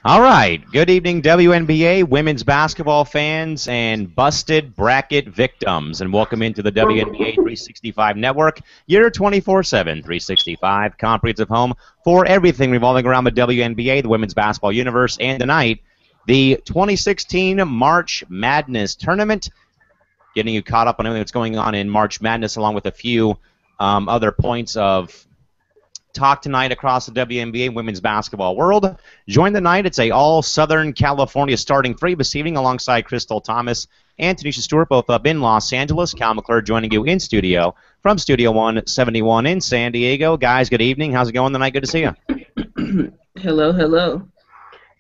All right. Good evening, WNBA, women's basketball fans, and busted bracket victims. And welcome into the WNBA 365 network, your 24/7 365 comprehensive home for everything revolving around the WNBA, the women's basketball universe, and tonight, the 2016 March Madness tournament. Getting you caught up on everything that's going on in March Madness, along with a few other points of talk tonight across the WNBA women's basketball world. Join the night. It's a all Southern California starting three this evening alongside Crystal Thomas and Tanisha Stewart, both up in Los Angeles. Cal McClure joining you in studio from Studio 171 in San Diego. Guys, good evening. How's it going tonight? Good to see you. Hello, hello.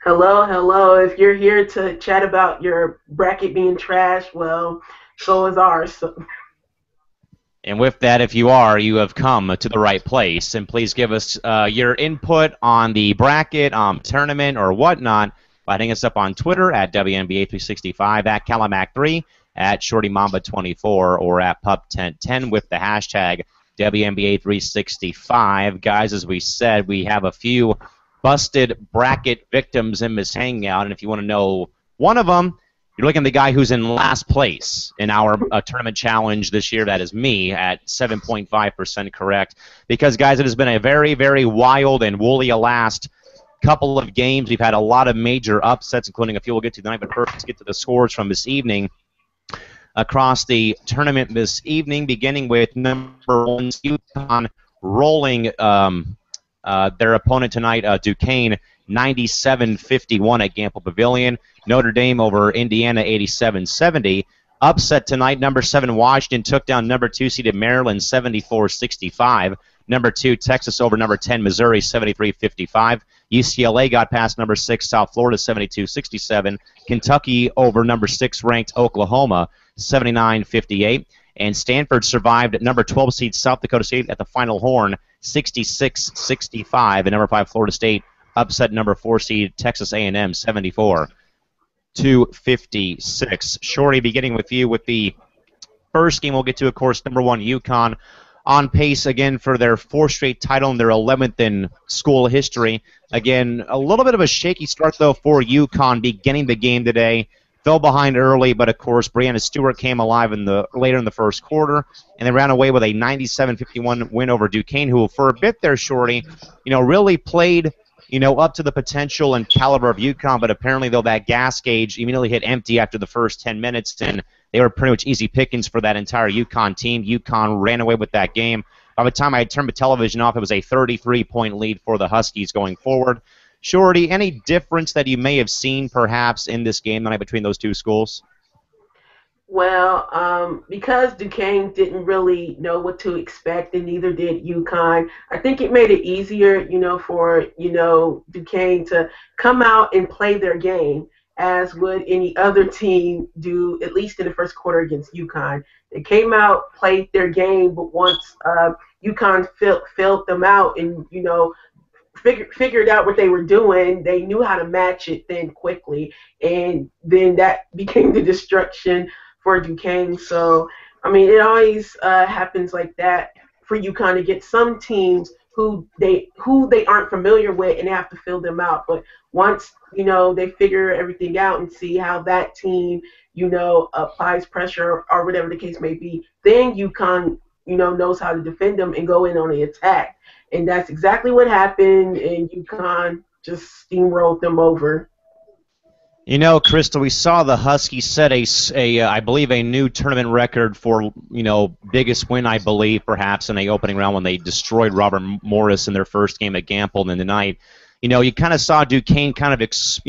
Hello, hello. If you're here to chat about your bracket being trash, well, so is ours. And with that, if you are, you have come to the right place. And please give us your input on the bracket, tournament, or whatnot by hitting us up on Twitter at WNBA365, at Calamac3, at ShortyMamba24, or at Pup1010 with the hashtag WNBA365. Guys, as we said, we have a few busted bracket victims in this hangout. And if you want to know one of them, you're looking at the guy who's in last place in our tournament challenge this year. That is me at 7.5% correct. Because, guys, it has been a very, very wild and woolly last couple of games. We've had a lot of major upsets, including a few we'll get to tonight. But first, let's get to the scores from this evening across the tournament this evening, beginning with number 1, UConn, rolling their opponent tonight, Duquesne, 97-51 at Gamble Pavilion. Notre Dame over Indiana, 87-70. Upset tonight, number 7 Washington took down number 2 seeded Maryland, 74-65. Number 2 Texas over number 10 Missouri, 73-55. UCLA got past number 6 South Florida, 72-67. Kentucky over number 6 ranked Oklahoma, 79-58. And Stanford survived at number 12 seed South Dakota State at the Final Horn, 66-65. And number 5 Florida State upset number 4 seed Texas A&M, 74-56. Shorty, beginning with you with the first game we'll get to, of course, number 1 UConn on pace again for their 4th straight title and their 11th in school history. Again, a little bit of a shaky start, though, for UConn beginning the game today. Fell behind early, but of course, Breanna Stewart came alive later in the first quarter, and they ran away with a 97-51 win over Duquesne, who for a bit there, Shorty, really played up to the potential and caliber of UConn, but apparently, though, that gas gauge immediately hit empty after the first 10 minutes, and they were pretty much easy pickings for that entire UConn team. UConn ran away with that game. By the time I had turned the television off, it was a 33-point lead for the Huskies going forward. Shorty, any difference that you may have seen, perhaps, in this game tonight between those two schools? Well, because Duquesne didn't really know what to expect, and neither did UConn, I think it made it easier, for, Duquesne to come out and play their game, as would any other team do, at least in the first quarter against UConn. They came out, played their game, but once UConn filled them out and, figured out what they were doing, they knew how to match it then quickly, and then that became the destruction for Duquesne. So, it always happens like that for UConn to get some teams who they aren't familiar with, and they have to fill them out. But once they figure everything out and see how that team applies pressure or whatever the case may be, then UConn knows how to defend them and go in on the attack. And that's exactly what happened, and UConn just steamrolled them over. Crystal, we saw the Huskies set I believe, a new tournament record for, biggest win, I believe, perhaps, in the opening round when they destroyed Robert Morris in their first game at Gamble in the night. You kind of saw Duquesne kind of expose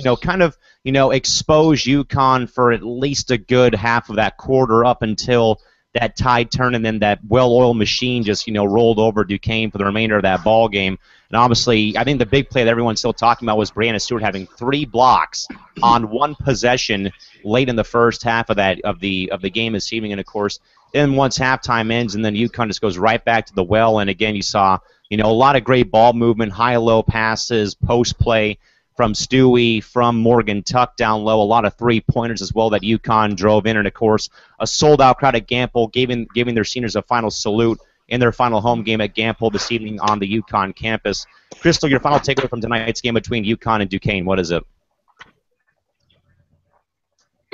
UConn for at least a good half of that quarter up until that tide turned, and then that well-oiled machine just, rolled over Duquesne for the remainder of that ball game. And obviously, I think the big play that everyone's still talking about was Breanna Stewart having 3 blocks on 1 possession late in the first half of the game this evening. And of course, then once halftime ends, and then UConn just goes right back to the well. And again, you saw, a lot of great ball movement, high-low passes, post play from Stewie, from Morgan Tuck down low, a lot of three-pointers as well that UConn drove in, and of course a sold-out crowd at Gamble giving their seniors a final salute in their final home game at Gamble this evening on the UConn campus. Crystal, your final takeaway from tonight's game between UConn and Duquesne, what is it?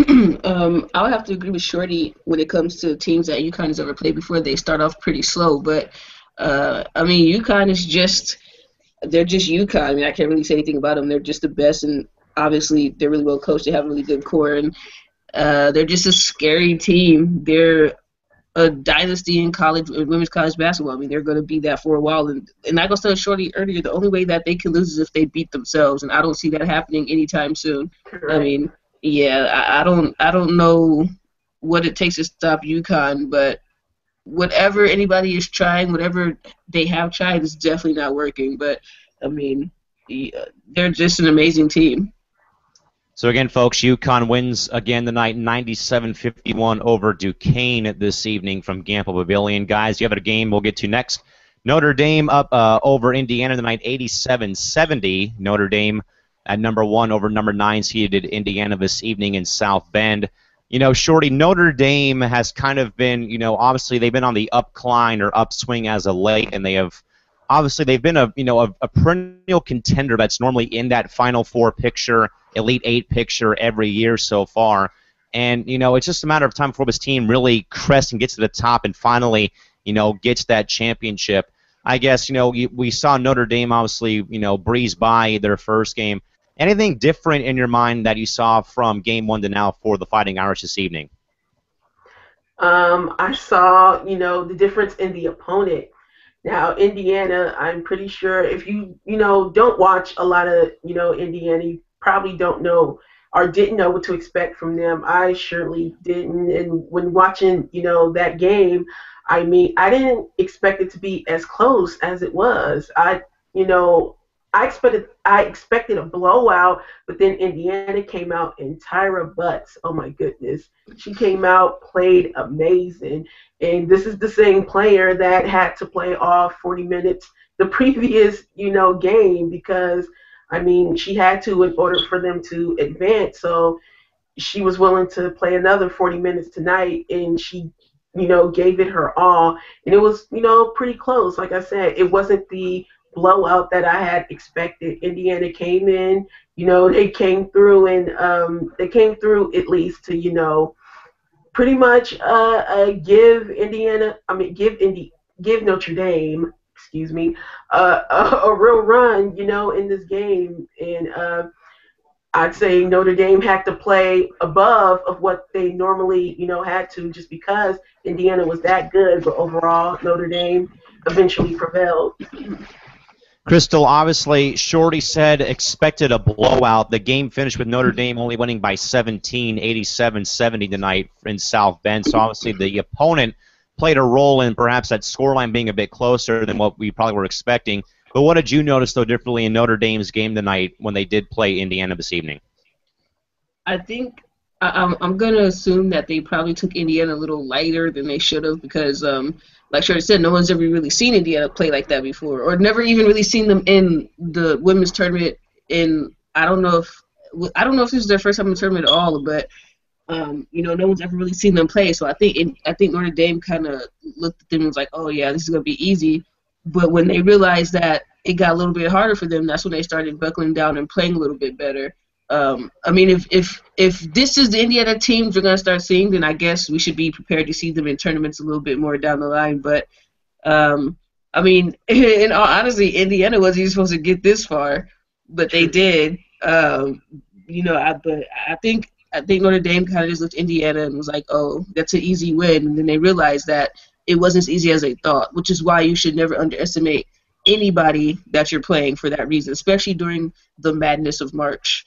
I would have to agree with Shorty when it comes to teams that UConn has ever played before. They start off pretty slow, but I mean, UConn is just they're just UConn. I mean, I can't really say anything about them. They're just the best, and obviously they're really well coached. They have a really good core, and they're just a scary team. They're a dynasty in college, women's college basketball. I mean, they're going to be that for a while. And I was telling Shorty earlier, the only way that they can lose is if they beat themselves, and I don't see that happening anytime soon. I Correct. mean, yeah, I don't know what it takes to stop UConn, but whatever anybody is trying, whatever they have tried, is definitely not working. But I mean, they're just an amazing team. So again, folks, UConn wins again tonight, 97-51 over Duquesne this evening from Gampel Pavilion. Guys, you have a game we'll get to next. Notre Dame up over Indiana tonight, 87-70. Notre Dame at number 1 over number 9 seeded Indiana this evening in South Bend. You know, Shorty, Notre Dame has kind of been, you know, obviously they've been on the upcline or upswing as of late, and they have obviously they've been a perennial contender that's normally in that Final Four picture, Elite Eight picture every year so far. And, you know, it's just a matter of time before this team really crests and gets to the top and finally, you know, gets that championship. I guess, you know, we saw Notre Dame obviously, you know, breeze by their first game. Anything different in your mind that you saw from game 1 to now for the Fighting Irish this evening? I saw, the difference in the opponent. Now, Indiana, I'm pretty sure if you don't watch a lot of, Indiana, you probably don't know or didn't know what to expect from them. I surely didn't. And when watching, that game, I mean, I didn't expect it to be as close as it was. You know, I expected a blowout, but then Indiana came out and Tyra Butts, oh my goodness, she came out, played amazing, and this is the same player that had to play off 40 minutes the previous, game because I mean she had to in order for them to advance. So she was willing to play another 40 minutes tonight, and she, gave it her all. And it was, pretty close. Like I said, it wasn't the blowout that I had expected. Indiana came in, they came through, and they came through at least to, pretty much give Notre Dame, excuse me, a real run, in this game. And I'd say Notre Dame had to play above of what they normally, had to, just because Indiana was that good. But overall, Notre Dame eventually prevailed. Crystal, obviously, Shorty said expected a blowout. The game finished with Notre Dame only winning by 17, 87-70 tonight in South Bend. So obviously the opponent played a role in perhaps that scoreline being a bit closer than what we probably were expecting. But what did you notice, though, differently in Notre Dame's game tonight when they did play Indiana this evening? I think I'm going to assume that they probably took Indiana a little lighter than they should have because, like Shorty said, no one's ever really seen Indiana play like that before, or never even really seen them in the women's tournament. I don't know if this is their first time in the tournament at all, but no one's ever really seen them play. So I think Notre Dame kind of looked at them and was like, oh yeah, this is going to be easy. But when they realized that it got a little bit harder for them, that's when they started buckling down and playing a little bit better. I mean, if this is the Indiana teams we're going to start seeing, then I guess we should be prepared to see them in tournaments a little bit more down the line. But, I mean, in all honesty, Indiana wasn't even supposed to get this far, but they did. But I think Notre Dame kind of just looked at Indiana and was like, oh, that's an easy win. And then they realized that it wasn't as easy as they thought, which is why you should never underestimate anybody that you're playing for that reason, especially during the madness of March.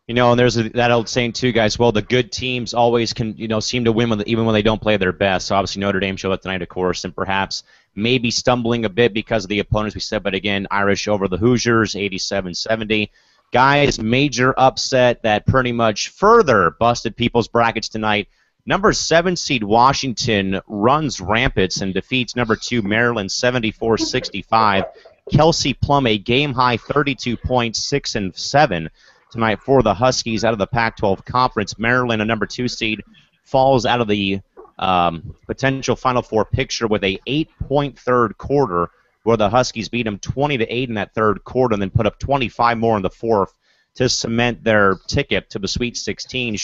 You know, and there's that old saying too, guys. Well, the good teams always can, seem to win even when they don't play their best. So obviously Notre Dame showed up tonight, of course, and perhaps maybe stumbling a bit because of the opponents we said. But again, Irish over the Hoosiers, 87-70. Guys, major upset that pretty much further busted people's brackets tonight. Number 7 seed Washington runs rampant and defeats number 2 Maryland 74-65. Kelsey Plum a game high 32 points, 6 and 7. Tonight for the Huskies out of the Pac-12 Conference. Maryland, a number 2 seed, falls out of the potential Final Four picture with a 8-point third quarter, where the Huskies beat them 20-8 in that third quarter, and then put up 25 more in the fourth to cement their ticket to the Sweet 16.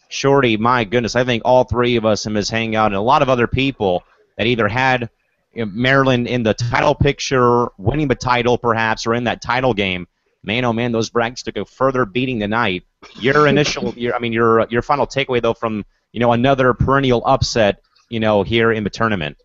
Shorty, my goodness, I think all three of us in this hangout and a lot of other people that either had Maryland in the title picture, winning the title perhaps, or in that title game. Man, oh man, those brackets took a further beating tonight. Your your final takeaway though from another perennial upset, here in the tournament.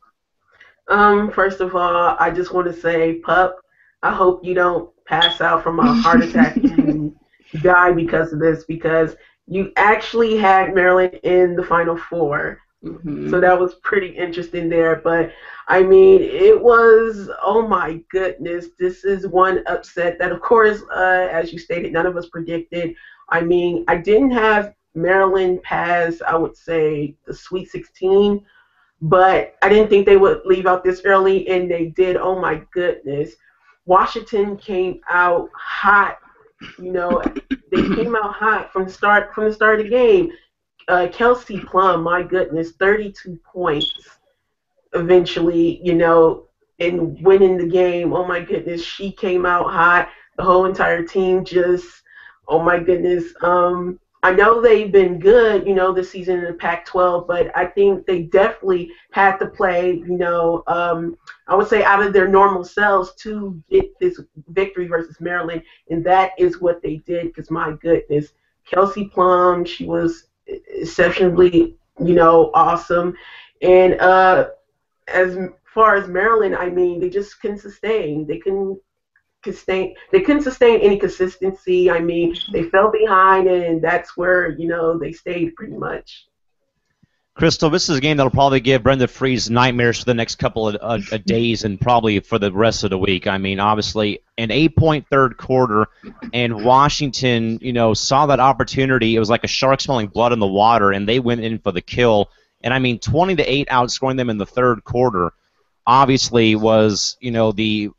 First of all, I just want to say, Pup, I hope you don't pass out from a heart attack and die because of this, because you actually had Maryland in the Final Four. Mm-hmm. So that was pretty interesting there. But, I mean, it was, oh my goodness, this is one upset that, of course, as you stated, none of us predicted. I mean, I didn't have Maryland pass, I would say, the Sweet 16. But I didn't think they would leave out this early, and they did. Oh my goodness. Washington came out hot. They came out hot from the start of the game. Kelsey Plum, my goodness, 32 points eventually, and winning the game. Oh my goodness, she came out hot. The whole entire team just, oh my goodness. I know they've been good, this season in the Pac-12, but I think they definitely had to play, I would say out of their normal selves to get this victory versus Maryland, and that is what they did, because my goodness, Kelsey Plum, she was exceptionally, awesome. And as far as Maryland, I mean, they just couldn't sustain. They couldn't sustain any consistency. I mean, they fell behind, and that's where they stayed pretty much. Crystal, this is a game that'll probably give Brenda Freeze nightmares for the next couple of days and probably for the rest of the week. I mean, obviously, an 8-point third quarter, and Washington, saw that opportunity. It was like a shark smelling blood in the water, and they went in for the kill. And I mean, 20-8 outscoring them in the third quarter. Obviously, was the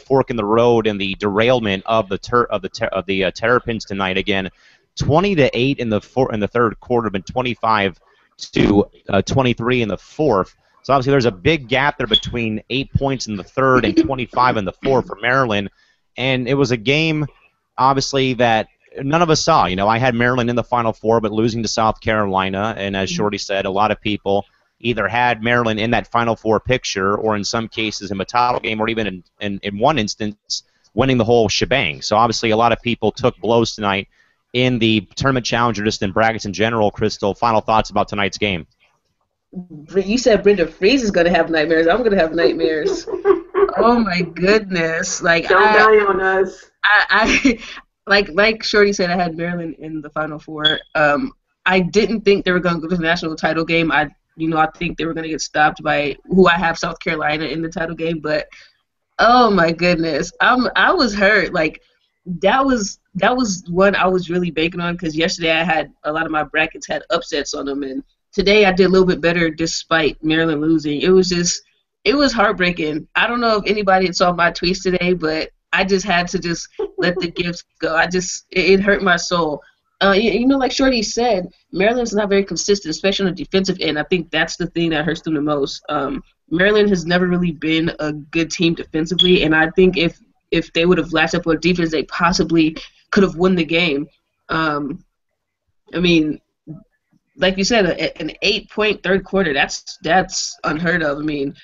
fork in the road and the derailment of the Terrapins tonight. Again, 20-8 in the third quarter, but 25 to 23 in the fourth. So obviously, there's a big gap there between 8 points in the third and 25 in the fourth for Maryland, and it was a game, obviously, that none of us saw. I had Maryland in the Final Four, but losing to South Carolina, and as Shorty said, a lot of people either had Maryland in that Final Four picture, or in some cases in the title game, or even in one instance, winning the whole shebang. So obviously a lot of people took blows tonight in the tournament challenge or just in brackets in general. Crystal, final thoughts about tonight's game? You said Brenda Freeze is going to have nightmares. I'm going to have nightmares. Oh, my goodness. Like, don't die on us. I like Shorty said, I had Maryland in the Final Four. I didn't think they were going to go to the national title game. I think they were going to get stopped by who I have, South Carolina, in the title game. But oh my goodness, I was hurt. Like that was one I was really banking on, because yesterday I had a lot of my brackets had upsets on them, and today I did a little bit better despite Maryland losing. It was heartbreaking. I don't know if anybody saw my tweets today, but I just had to just let the gifts go. It hurt my soul. Like Shorty said, Maryland's not very consistent, especially on the defensive end. I think that's the thing that hurts them the most. Maryland has never really been a good team defensively, and I think if they would have latched up on defense, they possibly could have won the game. I mean, like you said, an 8-point third quarter, that's unheard of. I mean,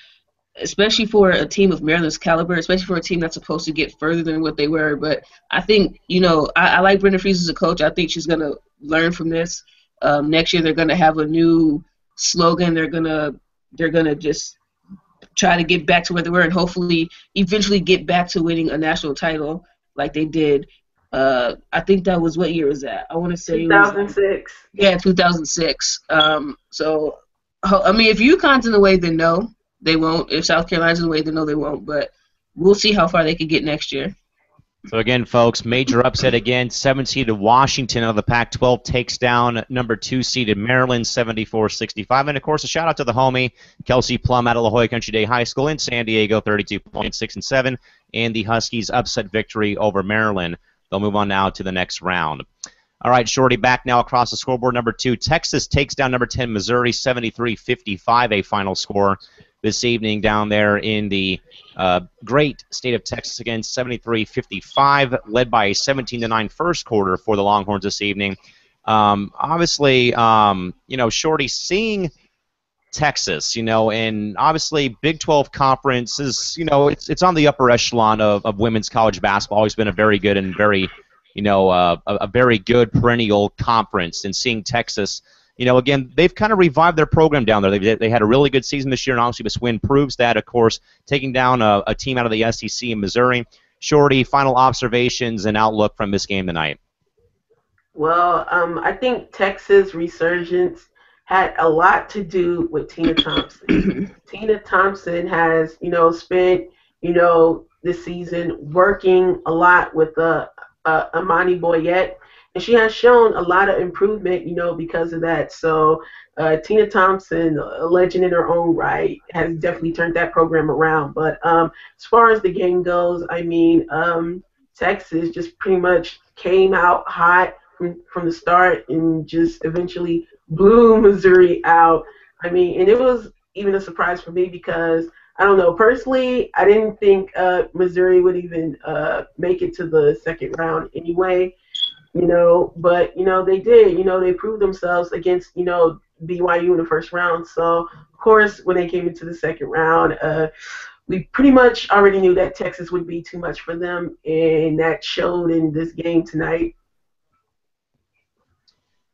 especially for a team of Maryland's caliber, especially for a team that's supposed to get further than what they were. But I think, I like Brenda Freeze as a coach. I think she's going to learn from this. Next year they're going to have a new slogan. They're going to just try to get back to where they were and hopefully eventually get back to winning a national title like they did. I think that was, what year was that? I want to say 2006. Yeah, 2006. So, I mean, if UConn's in the way, then no. They won't. If South Carolina's in the way, then no, they won't. But we'll see how far they can get next year. So again, folks, major upset again. 7-seeded Washington out of the Pac-12 takes down number 2-seeded Maryland 74-65. And of course, a shout out to the homie Kelsey Plum out of La Jolla Country Day High School in San Diego, 32.6-7, and the Huskies' upset victory over Maryland. They'll move on now to the next round. All right, Shorty, back now across the scoreboard. Number 2, Texas takes down number 10 Missouri 73-55, a final score this evening down there in the great state of Texas, again, 73-55, led by a 17-9 first quarter for the Longhorns this evening. Obviously, Shorty, seeing Texas, and obviously Big 12 conference is, it's on the upper echelon of women's college basketball. Always been a very good and very, a very good perennial conference. And seeing Texas, again, they've kind of revived their program down there. They had a really good season this year, and obviously this win proves that, of course, taking down a team out of the SEC in Missouri. Shorty, final observations and outlook from this game tonight. Well, I think Texas resurgence had a lot to do with Tina Thompson. Tina Thompson has, spent, this season working a lot with Imani Boyette, and she has shown a lot of improvement, because of that. So Tina Thompson, a legend in her own right, has definitely turned that program around. But as far as the game goes, I mean, Texas just pretty much came out hot from the start and just eventually blew Missouri out. I mean, and it was even a surprise for me because, I don't know, personally, I didn't think Missouri would even make it to the second round anyway, but, they did. They proved themselves against, BYU in the first round. So, of course, when they came into the second round, we pretty much already knew that Texas would be too much for them, and that showed in this game tonight.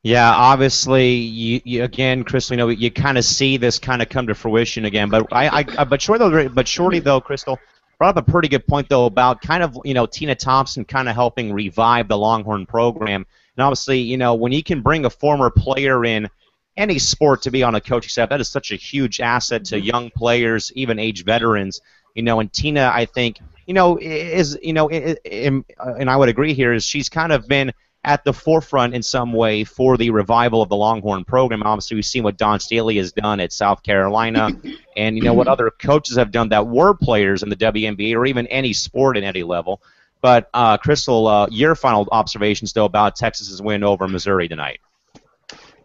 Yeah, obviously, you again, Crystal. You kind of see this kind of come to fruition again. But Shorty though, Crystal brought up a pretty good point though about kind of Tina Thompson kind of helping revive the Longhorn program. And obviously, when you can bring a former player in any sport to be on a coaching staff, that is such a huge asset to young players, even age veterans. And Tina, I think, is and I would agree here, is she's kind of been at the forefront in some way for the revival of the Longhorn program. Obviously, we've seen what Don Staley has done at South Carolina, and what other coaches have done that were players in the WNBA or even any sport at any level. But Crystal, your final observations though about Texas's win over Missouri tonight.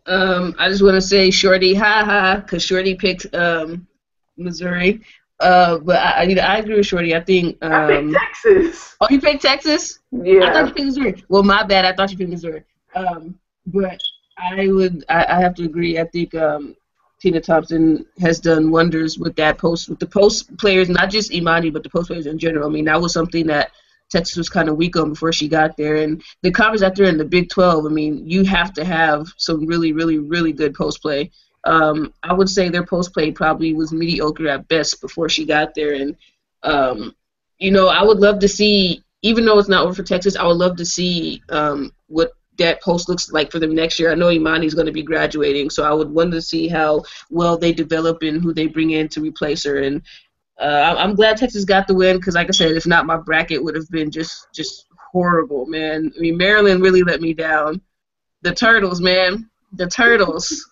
I just want to say, Shorty, ha ha, because Shorty picked Missouri. But I agree with Shorty. I think I picked Texas. Oh, you picked Texas? Yeah. I thought you picked Missouri. Well, my bad. I thought you picked Missouri. But I have to agree. I think Tina Thompson has done wonders with the post players, not just Imani, but the post players in general. I mean, that was something that Texas was kind of weak on before she got there. And the conference out there in the Big 12, I mean, you have to have some really, really, really good post play. I would say their post play probably was mediocre at best before she got there. And, I would love to see, even though it's not over for Texas, I would love to see what that post looks like for them next year. I know Imani's going to be graduating, so I would want to see how well they develop and who they bring in to replace her. And I'm glad Texas got the win because, like I said, if not, my bracket would have been just horrible, man. I mean, Maryland really let me down. The Turtles, man. The Turtles.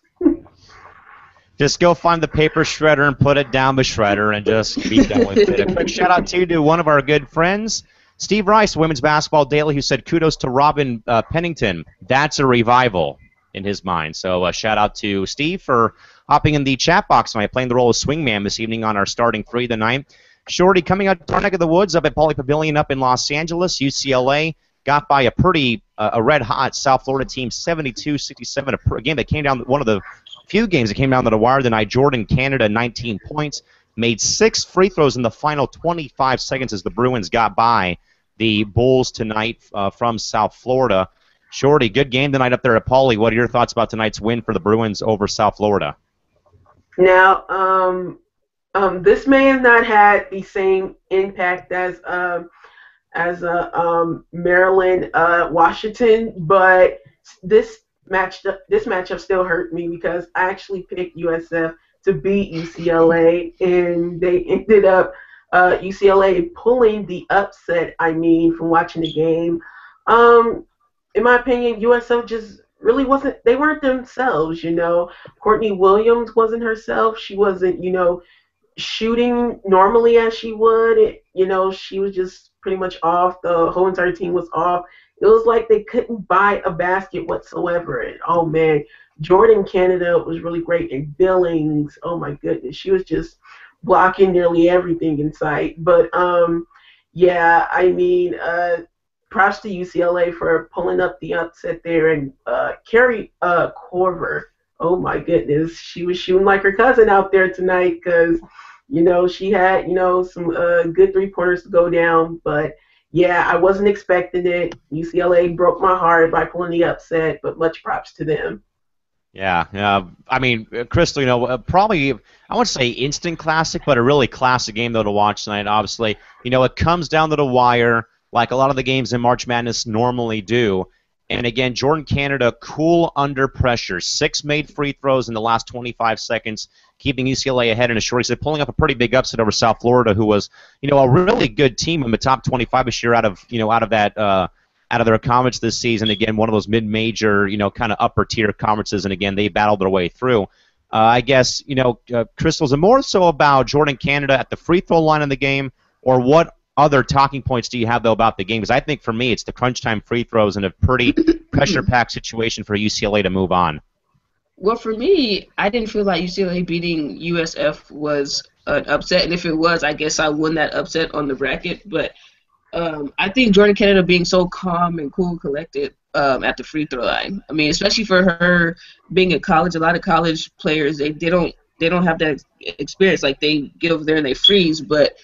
Just go find the paper shredder and put it down the shredder and just be done with it. A quick shout out to one of our good friends, Steve Rice, Women's Basketball Daily, who said kudos to Robin Pennington. That's a revival in his mind. So shout out to Steve for hopping in the chat box tonight, playing the role of swingman this evening on our starting three tonight. Shorty coming out to our neck of the woods up at Pauley Pavilion up in Los Angeles. UCLA got by a red-hot South Florida team, 72-67, a game that came down, one of the few games that came down to the wire tonight. Jordan, Canada, 19 points, made 6 free throws in the final 25 seconds as the Bruins got by the Bulls tonight from South Florida. Shorty, good game tonight up there at Pauley. What are your thoughts about tonight's win for the Bruins over South Florida? Now, this may have not had the same impact as Maryland, Washington, but this matchup still hurt me because I actually picked USF to beat UCLA, and they ended up UCLA pulling the upset. I mean, from watching the game, in my opinion, USF just really wasn't. They weren't themselves. Courtney Williams wasn't herself. She wasn't, shooting normally as she would. She was just pretty much off. The whole entire team was off. It was like they couldn't buy a basket whatsoever. And, oh, man, Jordan Canada was really great. And Billings, oh, my goodness, she was just blocking nearly everything in sight. But, yeah, I mean, props to UCLA for pulling up the upset there. And Carrie Corver, oh my goodness, she was shooting like her cousin out there tonight because, she had, some good three-pointers to go down. But, yeah, I wasn't expecting it. UCLA broke my heart by pulling the upset, but much props to them. Yeah. I mean, Crystal, probably, I wouldn't say instant classic, but a really classic game, though, to watch tonight, obviously. It comes down to the wire, like a lot of the games in March Madness normally do. And again, Jordan Canada, cool under pressure. 6 made free throws in the last 25 seconds, keeping UCLA ahead in a short. He's pulling up a pretty big upset over South Florida, who was, a really good team in the top 25 this year out of their conference this season. Again, one of those mid-major, kind of upper-tier conferences, and again, they battled their way through. I guess, Crystal, is it more so about Jordan Canada at the free throw line in the game, or what other talking points do you have, though, about the game? Because I think for me, it's the crunch time free throws and a pretty pressure-packed situation for UCLA to move on. Well, for me, I didn't feel like UCLA beating USF was an upset, and if it was, I guess I won that upset on the bracket. But I think Jordan Canada being so calm and cool and collected at the free throw line. I mean, especially for her being at college, a lot of college players they don't have that experience. Like they get over there and they freeze, but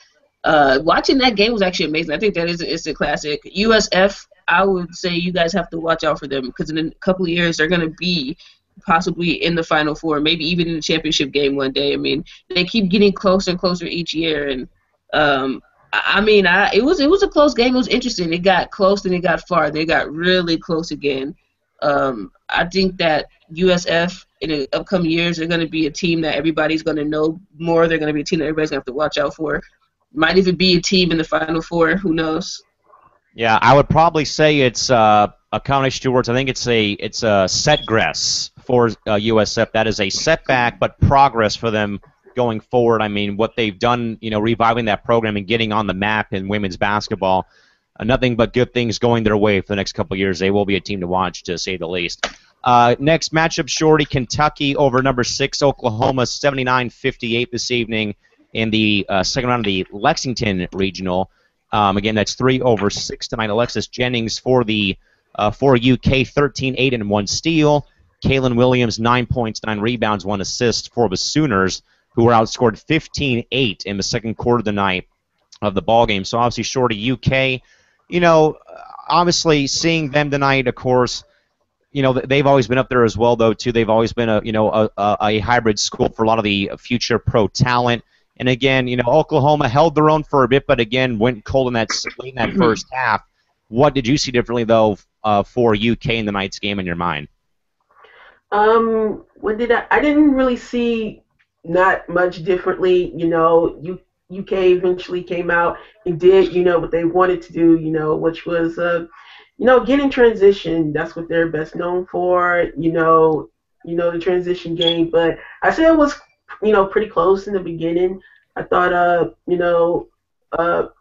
watching that game was actually amazing. I think that is a classic. USF, I would say you guys have to watch out for them because in a couple of years they're going to be possibly in the Final Four, maybe even in the championship game one day. I mean, they keep getting closer and closer each year, and it was a close game. It was interesting. It got close, then it got far. They got really close again. I think that USF in the upcoming years they're going to be a team that everybody's going to know more. They're going to be a team that everybody's going to have to watch out for. Might even be a team in the Final Four. Who knows? Yeah, I would probably say it's a combination of two words. I think it's a setgress for USF. That is a setback, but progress for them going forward. I mean, what they've done, reviving that program and getting on the map in women's basketball, nothing but good things going their way for the next couple of years. They will be a team to watch, to say the least. Next matchup, Shorty, Kentucky over number 6, Oklahoma, 79-58 this evening in the second round of the Lexington Regional. Again, that's 3 over 6 tonight. Alexis Jennings for UK, 13-8 and 1 steal. Kaylin Williams, 9 points, 9 rebounds, 1 assist for the Sooners, who were outscored 15-8 in the second quarter of the night of the ballgame. So obviously, Shorty, UK, obviously seeing them tonight, of course, they've always been up there as well, though, too. They've always been a hybrid school for a lot of the future pro talent. And again, Oklahoma held their own for a bit, but again went cold in that first half. What did you see differently, though, for UK in the night's game in your mind? I didn't really see not much differently. UK eventually came out and did, what they wanted to do, which was, get in transition. That's what they're best known for, the transition game. But I said it was, pretty close in the beginning. I thought,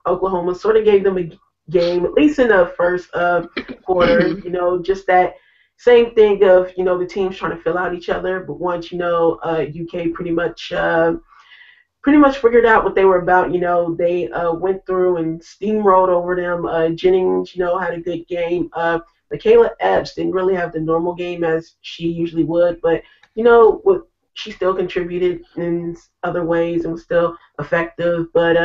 Oklahoma sort of gave them a game, at least in the first quarter, just that same thing of, the teams trying to fill out each other. But once, UK pretty much figured out what they were about. They went through and steamrolled over them. Jennings, had a good game. Michaela Epps didn't really have the normal game as she usually would, but, she still contributed in other ways and was still effective. But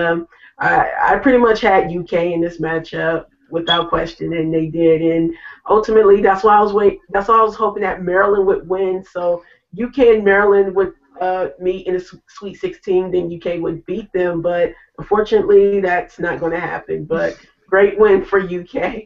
I pretty much had UK in this matchup without question, and they did. And ultimately, that's why I was hoping that Maryland would win. So UK and Maryland would meet in a Sweet 16, then UK would beat them. But unfortunately, that's not going to happen. But great win for UK.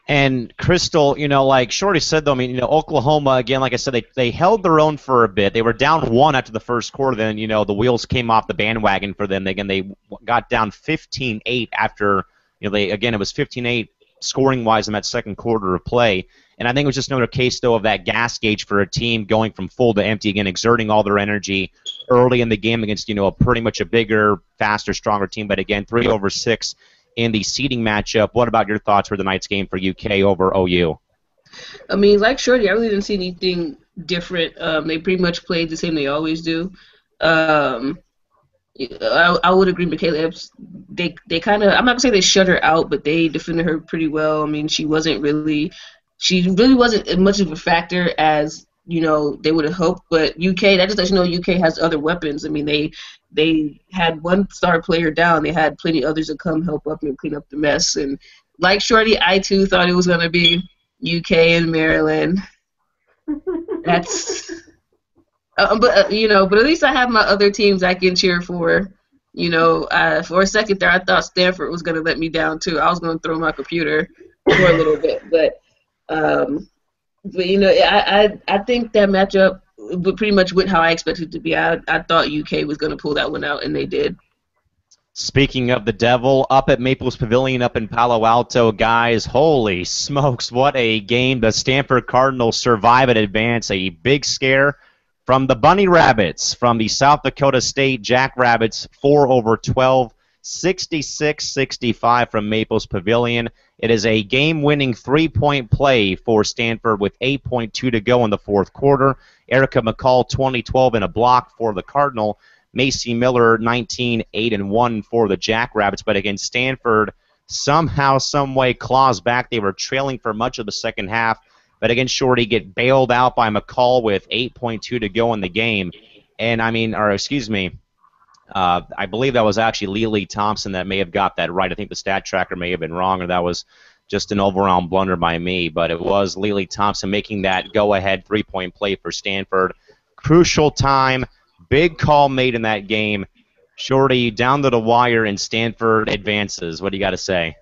And Crystal, like Shorty said, though, Oklahoma, again, like I said, they held their own for a bit. They were down 1 after the first quarter. Then, the wheels came off the bandwagon for them. Again, they got down 15-8 after, it was 15-8 scoring-wise in that second quarter of play. And I think it was just another case, though, of that gas gauge for a team going from full to empty, again, exerting all their energy early in the game against, pretty much a bigger, faster, stronger team. But, again, 3 over 6. In the seeding matchup. What about your thoughts for tonight's game for UK over OU? I mean, like Shorty, I really didn't see anything different. They pretty much played the same they always do. I would agree, Michaela Epps. They kind of, I'm not gonna say they shut her out, but they defended her pretty well. I mean, she really wasn't as much of a factor as they would have hoped. But UK, that just lets you know UK has other weapons. I mean, they had one star player down. They had plenty others to come help up and clean up the mess. And like Shorty, I too thought it was gonna be UK and Maryland. That's but at least I have my other teams I can cheer for. For a second there, I thought Stanford was going to let me down too. I was going to throw my computer for a little bit, I think that matchup pretty much went how I expected it to be. I thought UK was going to pull that one out, and they did. Speaking of the devil, up at Maples Pavilion up in Palo Alto, guys, holy smokes, what a game. The Stanford Cardinals survive and advance. A big scare from the Bunny Rabbits, from the South Dakota State Jackrabbits, 4/12, 66-65 from Maples Pavilion. It is a game-winning three-point play for Stanford with 8.2 to go in the fourth quarter. Erica McCall, 20-12 in a block for the Cardinal. Macy Miller, 19, 8-1 for the Jackrabbits. But again, Stanford somehow, someway claws back. They were trailing for much of the second half. But again, Shorty get bailed out by McCall with 8.2 to go in the game. And I believe that was actually Lily Thompson that may have got that right. I think the stat tracker may have been wrong, or that was just an overall blunder by me. But it was Lily Thompson making that go-ahead three-point play for Stanford. Crucial time, big call made in that game. Shorty down to the wire, and Stanford advances. What do you got to say?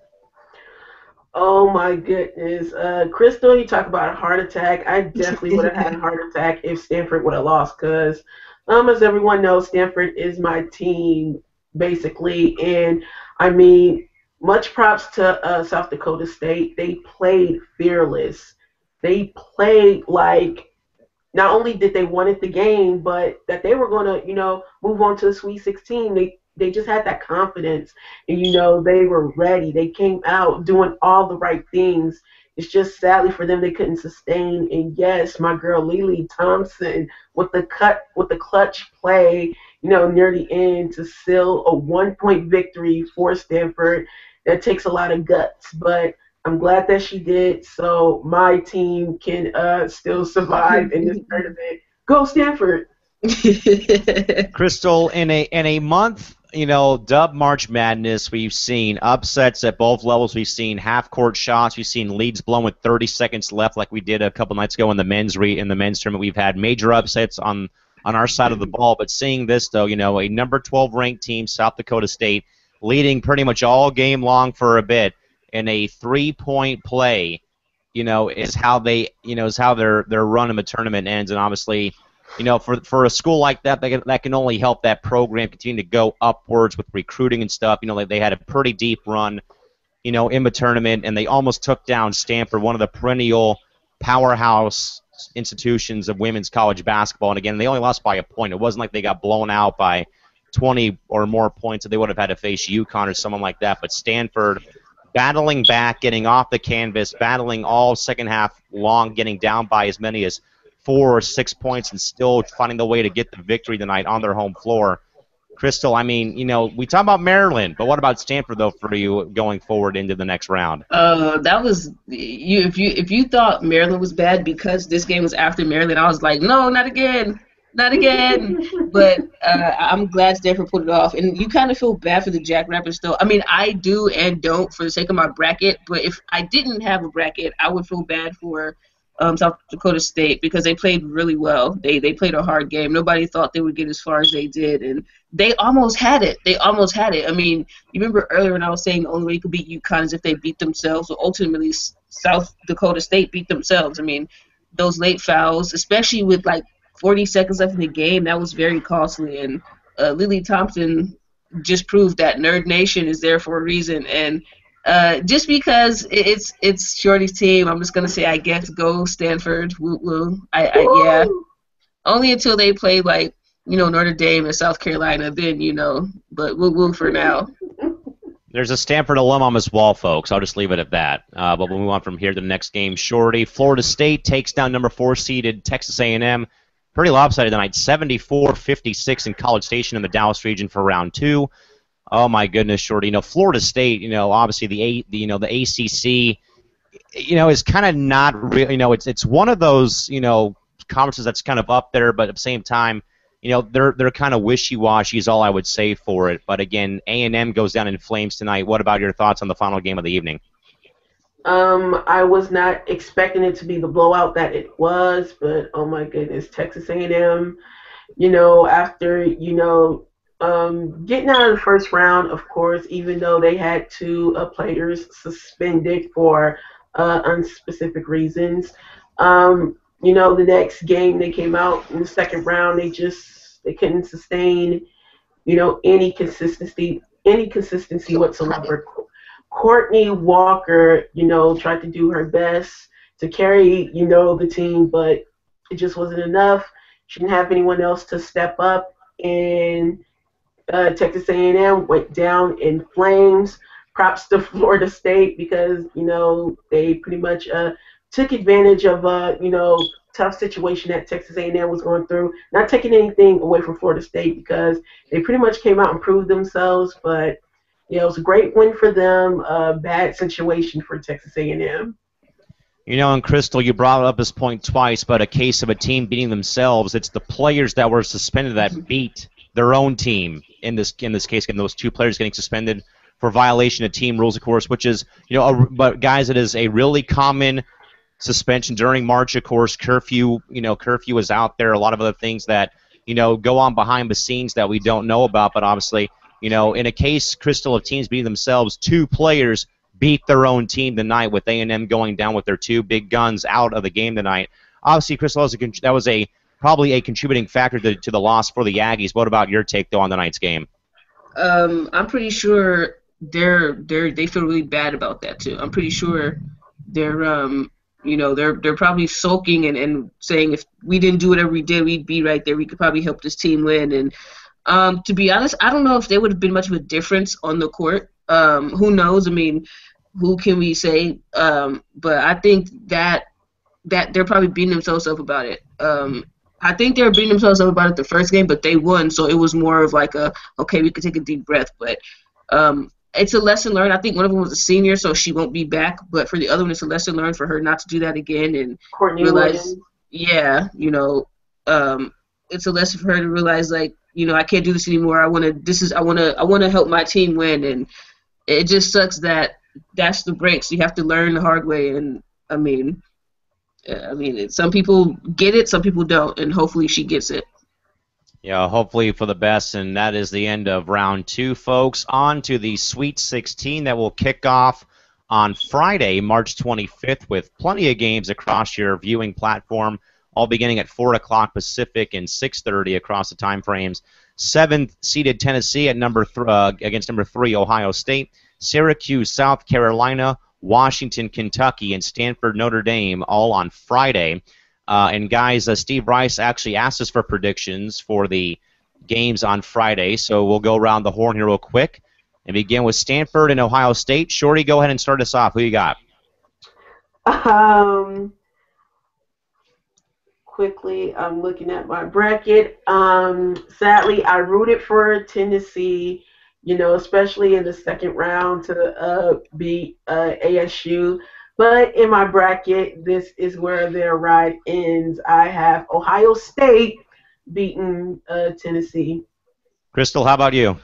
Oh my goodness. Crystal, you talk about a heart attack. I definitely would have had a heart attack if Stanford would have lost because, as everyone knows, Stanford is my team, basically. And, I mean, much props to South Dakota State. They played fearless. They played like not only did they wanted the game, but that they were going to, move on to the Sweet 16. They just had that confidence, and they were ready. They came out doing all the right things. It's just sadly for them they couldn't sustain. And yes, my girl Lily Thompson with the clutch play, near the end to seal a 1-point victory for Stanford. That takes a lot of guts, but I'm glad that she did, so my team can still survive in this tournament. Go Stanford! Crystal, in a month, dub March Madness, we've seen upsets at both levels. We've seen half-court shots. We've seen leads blown with 30 seconds left, like we did a couple nights ago in the men's tournament. We've had major upsets on our side of the ball. But seeing this, though, a number 12 ranked team, South Dakota State, leading pretty much all game long for a bit, in a three-point play, is how their run in the tournament ends. And obviously, for a school like that, that can only help that program continue to go upwards with recruiting and stuff. They had a pretty deep run, in the tournament, and they almost took down Stanford, one of the perennial powerhouse institutions of women's college basketball. And again, they only lost by a point. It wasn't like they got blown out by 20 or more points, so they would have had to face UConn or someone like that. But Stanford battling back, getting off the canvas, battling all second half long, getting down by as many as 4 or 6 points, and still finding the way to get the victory tonight on their home floor. Crystal, we talk about Maryland, but what about Stanford, though, for you going forward into the next round? That was you. If you thought Maryland was bad because this game was after Maryland, I was like, no, not again. Not again. But I'm glad Stanford pulled it off. And you kind of feel bad for the Jackrabbits, though. I do and don't for the sake of my bracket. But if I didn't have a bracket, I would feel bad for South Dakota State because they played really well. They played a hard game. Nobody thought they would get as far as they did. And they almost had it. You remember earlier when I was saying the only way you could beat UConn is if they beat themselves. So ultimately, South Dakota State beat themselves. Those late fouls, especially with 40 seconds left in the game, that was very costly. And Lily Thompson just proved that Nerd Nation is there for a reason. And just because it's Shorty's team, I'm just gonna say, I guess, go Stanford. Woo woo. Yeah. Only until they play Notre Dame and South Carolina, then But woo woo for now. There's a Stanford alum on this wall, folks. I'll just leave it at that. But we'll move on from here to the next game. Shorty, Florida State takes down number 4 seeded Texas A&M. pretty lopsided tonight. 74-56 in College Station in the Dallas region for round 2. Oh my goodness, Shorty. Florida State. Obviously the ACC. Is kind of not real. It's one of those conferences that's kind of up there, but at the same time, they're kind of wishy-washy is all I would say for it. But again, A&M goes down in flames tonight. What about your thoughts on the final game of the evening? I was not expecting it to be the blowout that it was, but oh my goodness, Texas A&M, after, getting out of the first round, of course, even though they had 2 players suspended for unspecific reasons. The next game they came out in the second round, they couldn't sustain, any consistency whatsoever. Courtney Walker, tried to do her best to carry, the team, but it just wasn't enough. She didn't have anyone else to step up, and Texas A&M went down in flames. Props to Florida State because, they pretty much took advantage of, tough situation that Texas A&M was going through. Not taking anything away from Florida State because they pretty much came out and proved themselves, but it was a great win for them. Bad situation for Texas A&M. And Crystal, you brought up this point twice, but a case of a team beating themselves. It's the players that were suspended that beat their own team. In this case, getting those 2 players getting suspended for violation of team rules, of course, which is but guys, it is a really common suspension during March, of course. Curfew is out there. A lot of other things that go on behind the scenes that we don't know about, but obviously. In a case, Crystal, of teams beating themselves, 2 players beat their own team tonight with A&M going down with their 2 big guns out of the game tonight. Obviously, Crystal, that was probably a contributing factor to the loss for the Aggies. What about your take, though, on tonight's game? I'm pretty sure they feel really bad about that, too. I'm pretty sure they're probably sulking and saying if we didn't do whatever we did, we'd be right there. We could probably help this team win. And to be honest, I don't know if there would have been much of a difference on the court. Who knows? I mean, who can we say? But I think that they're probably beating themselves up about it. I think they were beating themselves up about it the first game, but they won, so it was more of like okay, we could take a deep breath. But it's a lesson learned. I think one of them was a senior, so she won't be back. But for the other one, it's a lesson learned for her not to do that again and Courtney realize, Williams. It's a lesson for her to realize, like, I can't do this anymore. I want to help my team win, and it just sucks that that's the breaks. You have to learn the hard way, and I mean, some people get it, some people don't, and hopefully she gets it. Yeah, hopefully for the best, and that is the end of round 2, folks. On to the Sweet 16 that will kick off on Friday, March 25th, with plenty of games across your viewing platform. All beginning at 4 o'clock Pacific and 6:30 across the time frames. 7th-seeded Tennessee at against number 3 Ohio State. Syracuse, South Carolina, Washington, Kentucky, and Stanford, Notre Dame, all on Friday. And guys, Steve Rice actually asked us for predictions for the games on Friday, so we'll go around the horn here real quick and begin with Stanford and Ohio State. Shorty, go ahead and start us off. Who you got? Quickly, I'm looking at my bracket. Sadly, I rooted for Tennessee, especially in the second round to beat ASU. But in my bracket, this is where their ride ends. I have Ohio State beating Tennessee. Crystal, how about you?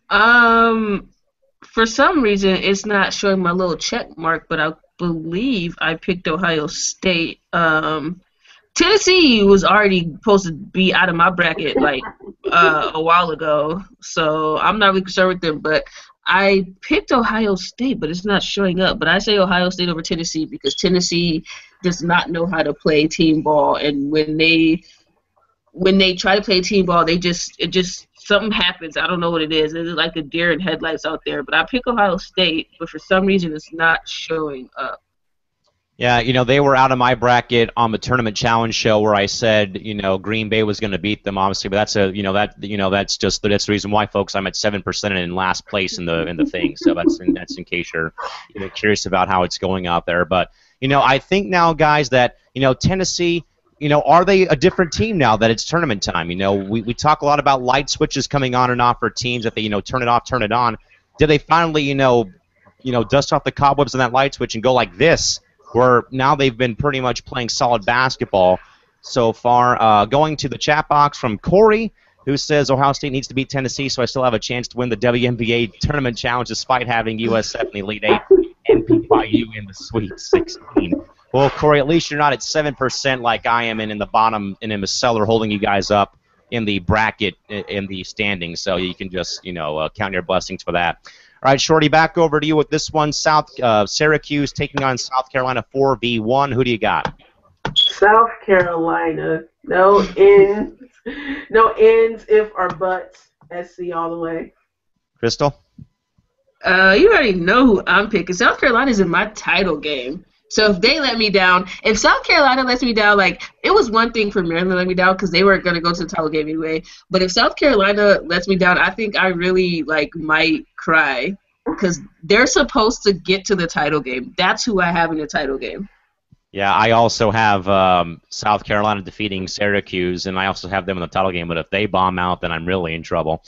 For some reason, it's not showing my little check mark, but I believe I picked Ohio State. Tennessee was already supposed to be out of my bracket like a while ago, so I'm not really concerned with them. But I picked Ohio State, but it's not showing up. But I say Ohio State over Tennessee because Tennessee does not know how to play team ball, and when they try to play team ball, it just something happens. I don't know what it is. It's like a deer in headlights out there. But I pick Ohio State, but for some reason it's not showing up. Yeah, they were out of my bracket on the Tournament Challenge show where I said, Green Bay was going to beat them, obviously, but that's that's the reason why, folks. I'm at 7% and in last place in the thing. So that's in case you're curious about how it's going out there. But I think now, guys, that Tennessee, are they a different team now that it's tournament time? We talk a lot about light switches coming on and off for teams that they, turn it off, turn it on. Did they finally, dust off the cobwebs on that light switch and go like this, where now they've been pretty much playing solid basketball so far? Going to the chat box from Corey, who says Ohio State needs to beat Tennessee, so I still have a chance to win the WNBA Tournament Challenge despite having USF in the Elite Eight and BYU in the Sweet 16. Well, Corey, at least you're not at 7% like I am in the bottom and in the cellar holding you guys up in the bracket in the standings, so you can just, count your blessings for that. All right, Shorty, back over to you with this one. Syracuse taking on South Carolina 4v1. Who do you got? South Carolina. No ins. No ends, if or buts. SC all the way. Crystal? You already know who I'm picking. South Carolina's in my title game. So if they let me down, if South Carolina lets me down, it was one thing for Maryland to let me down because they weren't going to go to the title game anyway. But if South Carolina lets me down, I think I really, might cry because they're supposed to get to the title game. That's who I have in the title game. Yeah, I also have South Carolina defeating Syracuse, and I also have them in the title game. But if they bomb out, then I'm really in trouble.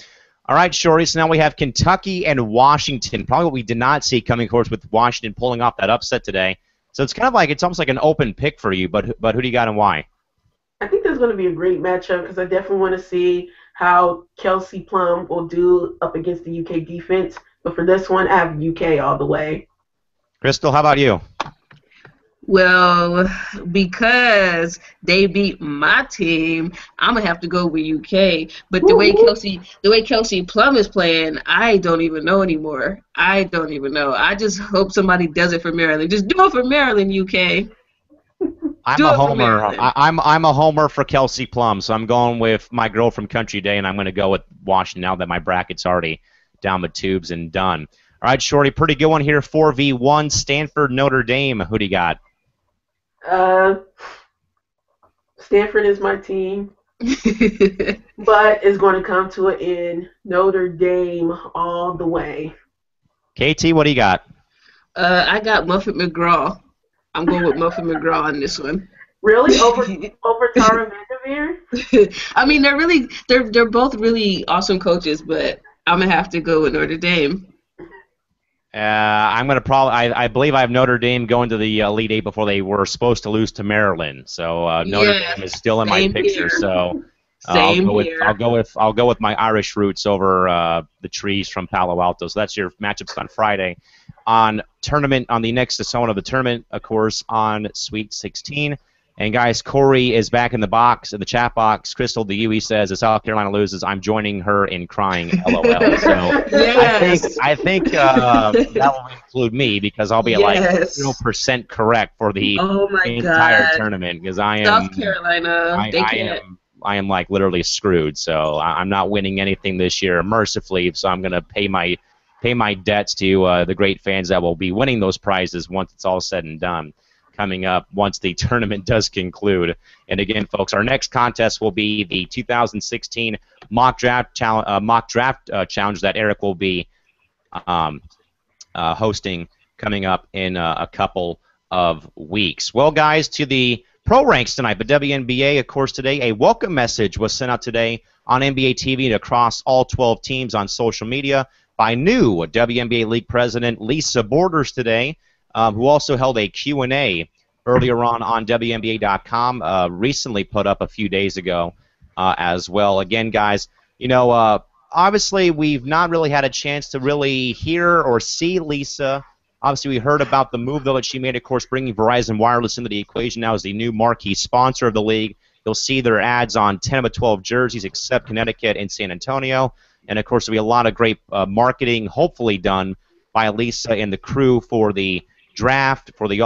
All right, Shorty, so now we have Kentucky and Washington. Probably what we did not see coming, of course, with Washington pulling off that upset today. So it's kind of it's almost like an open pick for you, but who do you got and why? I think there's going to be a great matchup because I definitely want to see how Kelsey Plum will do up against the UK defense. But for this one, I have UK all the way. Crystal, how about you? Well, because they beat my team, I'm gonna have to go with UK. But the way Kelsey Plum is playing, I don't even know anymore. I don't even know. I just hope somebody does it for Maryland. Just do it for Maryland, UK. I'm a homer. I'm a homer for Kelsey Plum, so I'm going with my girl from Country Day, and I'm going to go with Washington now that my bracket's already down the tubes and done. All right, Shorty, pretty good one here. 4v1, Stanford, Notre Dame. Who do you got? Stanford is my team, but it's going to come to an end. Notre Dame all the way. KT, what do you got? I got Muffet McGraw. I'm going with Muffet McGraw on this one. Really? Over Tara Vanderveer? I mean, they're both really awesome coaches, but I'm gonna have to go with Notre Dame. I'm gonna I believe I have Notre Dame going to the Elite Eight before they were supposed to lose to Maryland. So Notre Dame is still in my picture. Here. So I'll go with my Irish roots over the trees from Palo Alto. So that's your matchups on Friday. On the next installment of the tournament, of course, on Sweet 16. And guys, Corey is back in the chat box. Crystal, the UE says, if South Carolina loses, I'm joining her in crying. LOL. So yes. I think that will include me because I'll be 0% correct for the entire tournament because I am South Carolina. I am literally screwed. So I'm not winning anything this year, mercifully. So I'm gonna pay my debts to the great fans that will be winning those prizes once it's all said and done. Coming up once the tournament does conclude. And again, folks, our next contest will be the 2016 mock draft challenge that Eric will be hosting coming up in a couple of weeks. Well, guys, to the pro ranks tonight, the WNBA, of course, today a welcome message was sent out today on NBA TV and across all 12 teams on social media by new WNBA League President Lisa Borders today. Who also held a Q&A earlier on WNBA.com, recently put up a few days ago as well. Again, guys, obviously we've not really had a chance to really hear or see Lisa. Obviously, we heard about the move, though, that she made, of course, bringing Verizon Wireless into the equation now as the new marquee sponsor of the league. You'll see their ads on 10 of the 12 jerseys except Connecticut and San Antonio. And, of course, there'll be a lot of great marketing, hopefully done by Lisa and the crew for the draft, for the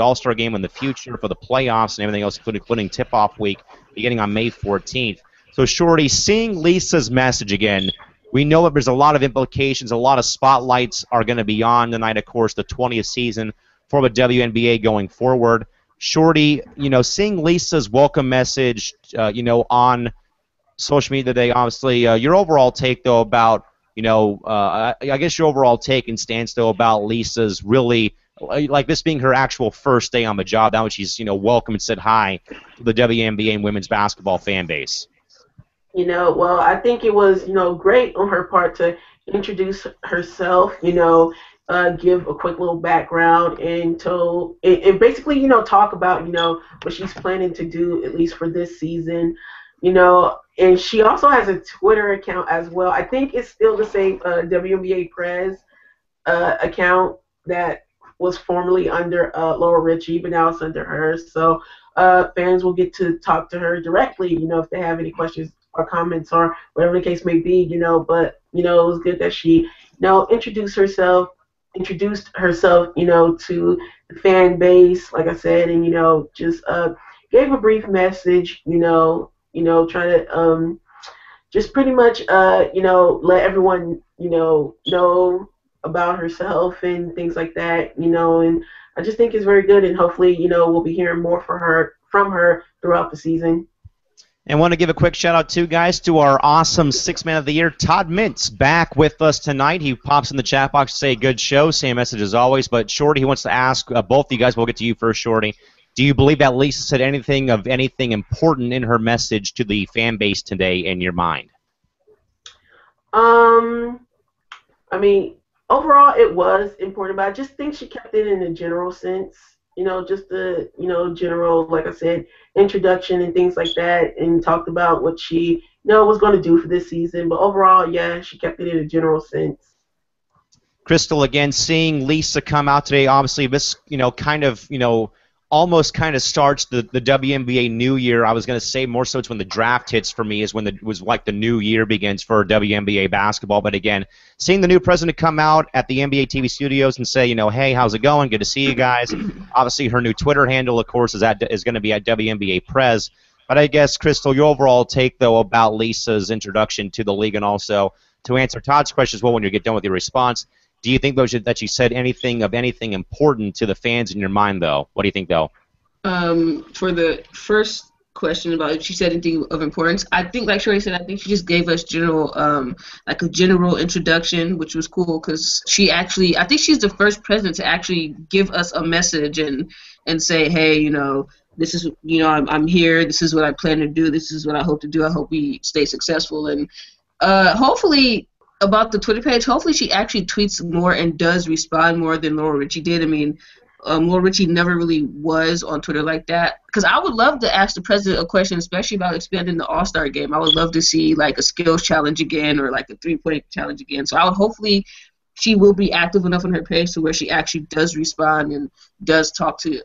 All-Star game in the future, for the playoffs and everything else, including tip-off week beginning on May 14th. So, Shorty, seeing Lisa's message again, we know that there's a lot of implications, a lot of spotlights are going to be on tonight, of course, the 20th season for the WNBA going forward. Shorty, seeing Lisa's welcome message, on social media today, obviously, your overall take, though, about I guess your overall take and stance, though, about Lisa's really like this being her actual first day on the job, now that she's welcome and said hi to the WNBA and women's basketball fan base? Well, I think it was, great on her part to introduce herself, give a quick little background and basically, talk about, what she's planning to do at least for this season, and she also has a Twitter account as well. I think it's still the same WNBA Prez account that was formerly under Laura Ritchie, but now it's under her. So fans will get to talk to her directly, if they have any questions or comments or whatever the case may be, But it was good that she, introduced herself, to the fan base, like I said, and just gave a brief message, trying to just pretty much, let everyone, know about herself and things like that, and I just think it's very good, and hopefully, we'll be hearing more from her throughout the season. And want to give a quick shout out too, guys, to our awesome Sixth Man of the Year, Todd Mintz, back with us tonight. He pops in the chat box to say good show, same message as always. But Shorty, he wants to ask both of you guys. We'll get to you first, Shorty. Do you believe that Lisa said anything important in her message to the fan base today in your mind? I mean, overall it was important, but I just think she kept it in a general sense. Just the general, like I said, introduction and things like that, and talked about what she was going to do for this season. But overall, yeah, she kept it in a general sense. Crystal, again, seeing Lisa come out today, obviously this, almost kind of starts the WNBA new year. I was going to say more so it's when the draft hits for me is when the new year begins for WNBA basketball. But again, seeing the new president come out at the NBA TV studios and say, hey, how's it going? Good to see you guys. Obviously, her new Twitter handle, of course, is going to be at WNBA Prez. But I guess, Crystal, your overall take, though, about Lisa's introduction to the league, and also to answer Todd's question as well when you get done with your response, do you think that she said anything important to the fans in your mind, though? What do you think, though? For the first question about if she said anything of importance, I think, like Shorty said, I think she just gave us a general introduction, which was cool because I think she's the first president to actually give us a message and say, hey, this is, I'm here. This is what I plan to do. This is what I hope to do. I hope we stay successful. And hopefully, about the Twitter page, hopefully she actually tweets more and does respond more than Laura Ritchie did. I mean, Laura Ritchie never really was on Twitter like that. Because I would love to ask the president a question, especially about expanding the All-Star game. I would love to see like a skills challenge again or like a three-point challenge again. So hopefully she will be active enough on her page to where she actually does respond and does talk to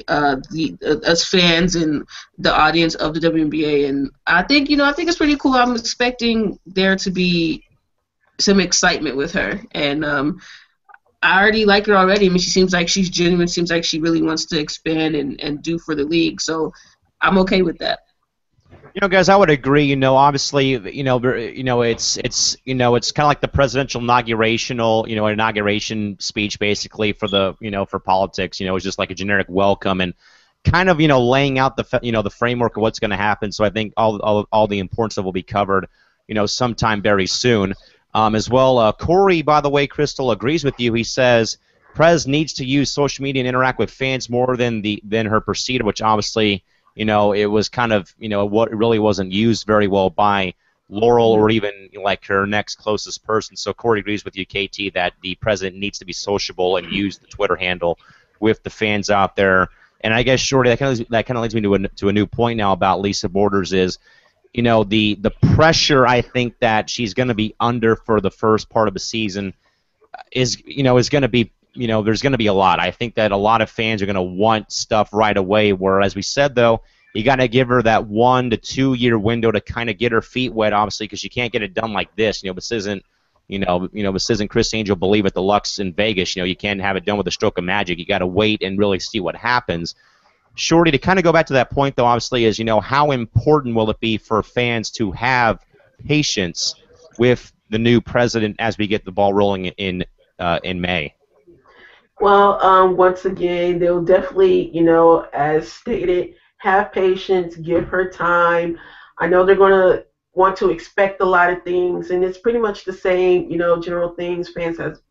us fans and the audience of the WNBA. And I think it's pretty cool. I'm expecting there to be some excitement with her, and I already like her already. I mean, she seems like she's genuine. Seems like she really wants to expand and do for the league. So I'm okay with that. Guys, I would agree. Obviously, it's kind of like the presidential inauguration speech, basically for for politics. It's just like a generic welcome and kind of laying out the framework of what's going to happen. So I think all the importance of it will be covered, sometime very soon. As well, Corey, by the way, Crystal agrees with you. He says Prez needs to use social media and interact with fans more than her preceded, which obviously. It was kind of, what really wasn't used very well by Laurel or even like her next closest person. So Corey agrees with you, KT, that the president needs to be sociable and use the Twitter handle with the fans out there. And I guess, Shorty, that kind of leads me to a new point now about Lisa Borders is, the pressure I think that she's going to be under for the first part of the season is going to be. There's going to be a lot. I think that a lot of fans are going to want stuff right away, where, as we said, though, you got to give her that 1 to 2 year window to kind of get her feet wet, obviously, because you can't get it done like this. This isn't, this isn't Chris Angel Believe at the Lux in Vegas. You can't have it done with a stroke of magic. You got to wait and really see what happens. Shorty, to kind of go back to that point, though, obviously, is, how important will it be for fans to have patience with the new president as we get the ball rolling in May? Well, once again, they'll definitely, as stated, have patience, give her time. I know they're going to, want to expect a lot of things, and it's pretty much the same, general things fans have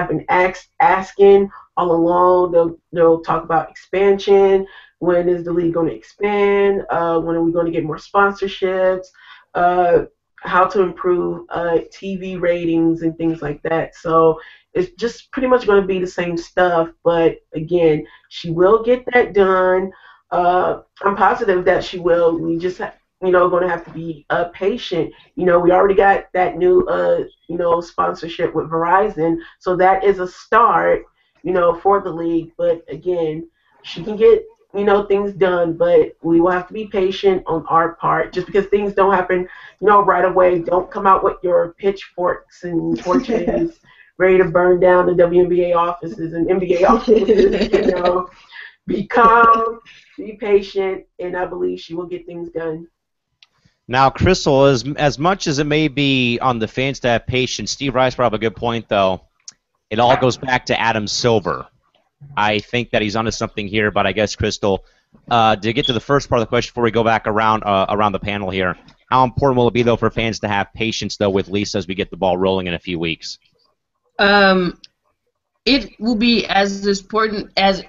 been asking all along. They'll talk about expansion. When is the league going to expand? When are we going to get more sponsorships? Uh, how to improve TV ratings and things like that. So it's just pretty much going to be the same stuff. But again, she will get that done. I'm positive that she will. We just going to have to be patient. We already got that new, sponsorship with Verizon, so that is a start, for the league. But again, she can get, things done, but we will have to be patient on our part. Just because things don't happen, right away, don't come out with your pitchforks and torches ready to burn down the WNBA offices and NBA offices. Be calm, be patient, and I believe she will get things done. Now, Crystal, as much as it may be on the fans to have patience, Steve Rice brought up a good point, though. It all goes back to Adam Silver. I think that he's onto something here, but I guess, Crystal, to get to the first part of the question before we go back around the panel here, how important will it be, though, for fans to have patience, though, with Lisa as we get the ball rolling in a few weeks? It will be as important as,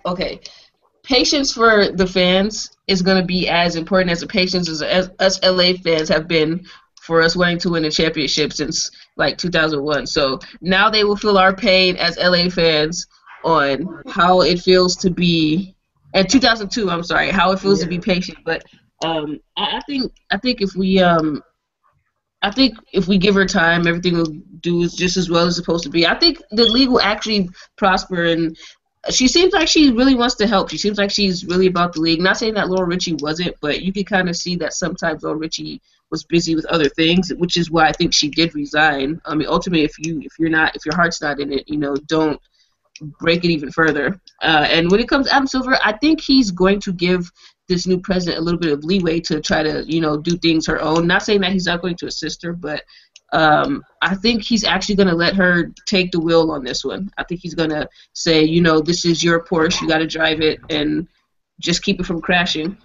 patience for the fans is going to be as important as the patience as us LA fans have been for us wanting to win a championship since, 2001. So now they will feel our pain as LA fans on how it feels to be, and 2002, I'm sorry, how it feels to be patient. But I think if we give her time, everything will do just as well as it's supposed to be. I think the league will actually prosper, and she seems like she really wants to help. She seems like she's really about the league. Not saying that Laura Ritchie wasn't, but you can kind of see that sometimes Laura Ritchie was busy with other things, which is why I think she did resign. I mean, ultimately, if your heart's not in it, don't break it even further. And when it comes to Adam Silver, I think he's going to give this new president a little bit of leeway to try to, do things her own. Not saying that he's not going to assist her, but I think he's actually going to let her take the wheel on this one. I think he's going to say, this is your Porsche, you got to drive it, and just keep it from crashing.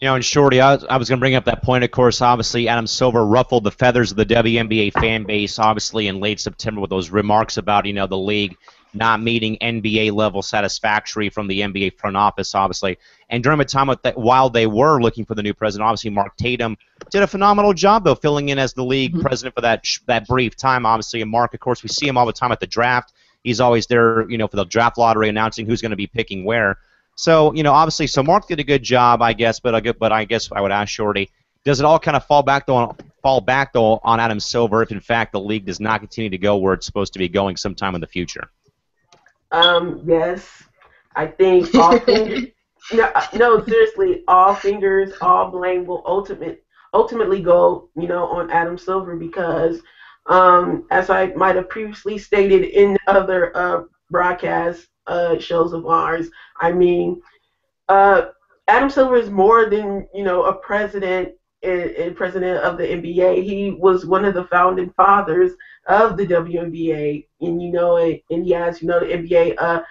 And Shorty, I was going to bring up that point, of course. Obviously, Adam Silver ruffled the feathers of the WNBA fan base, obviously, in late September with those remarks about, the league not meeting NBA level satisfactory from the NBA front office, obviously. And during the time while they were looking for the new president, obviously Mark Tatum did a phenomenal job, though, filling in as the league president for that brief time, obviously. And Mark, of course, we see him all the time at the draft. He's always there, for the draft lottery, announcing who's going to be picking where. So, obviously, so Mark did a good job, I guess. But I guess I would ask Shorty, does it all kind of fall back though on Adam Silver if, in fact, the league does not continue to go where it's supposed to be going sometime in the future? Yes, I think all fingers. No, seriously, all fingers, all blame will ultimately go, on Adam Silver because, as I might have previously stated in other broadcast shows of ours, I mean, Adam Silver is more than a president and president of the NBA. He was one of the founding fathers of the WNBA, and and he has the NBA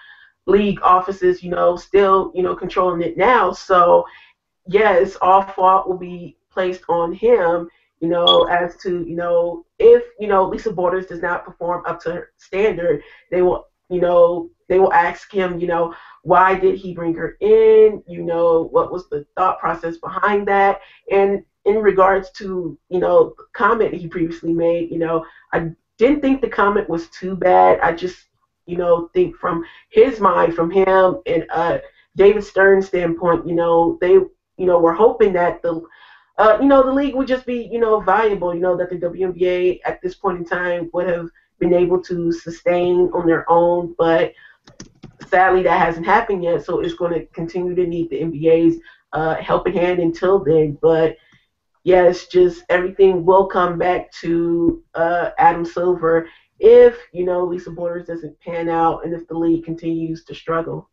league offices, still controlling it now. So yes, all fault will be placed on him, as to if Lisa Borders does not perform up to her standard, they will ask him, why did he bring her in? What was the thought process behind that? And in regards to, the comment he previously made, I didn't think the comment was too bad. I just, think from his mind, from him and David Stern's standpoint, they, were hoping that the league would just be, viable, that the WNBA at this point in time would have been able to sustain on their own, but sadly that hasn't happened yet, so it's going to continue to need the NBA's helping hand until then. But yes, just everything will come back to Adam Silver if Lisa Borders doesn't pan out and if the league continues to struggle.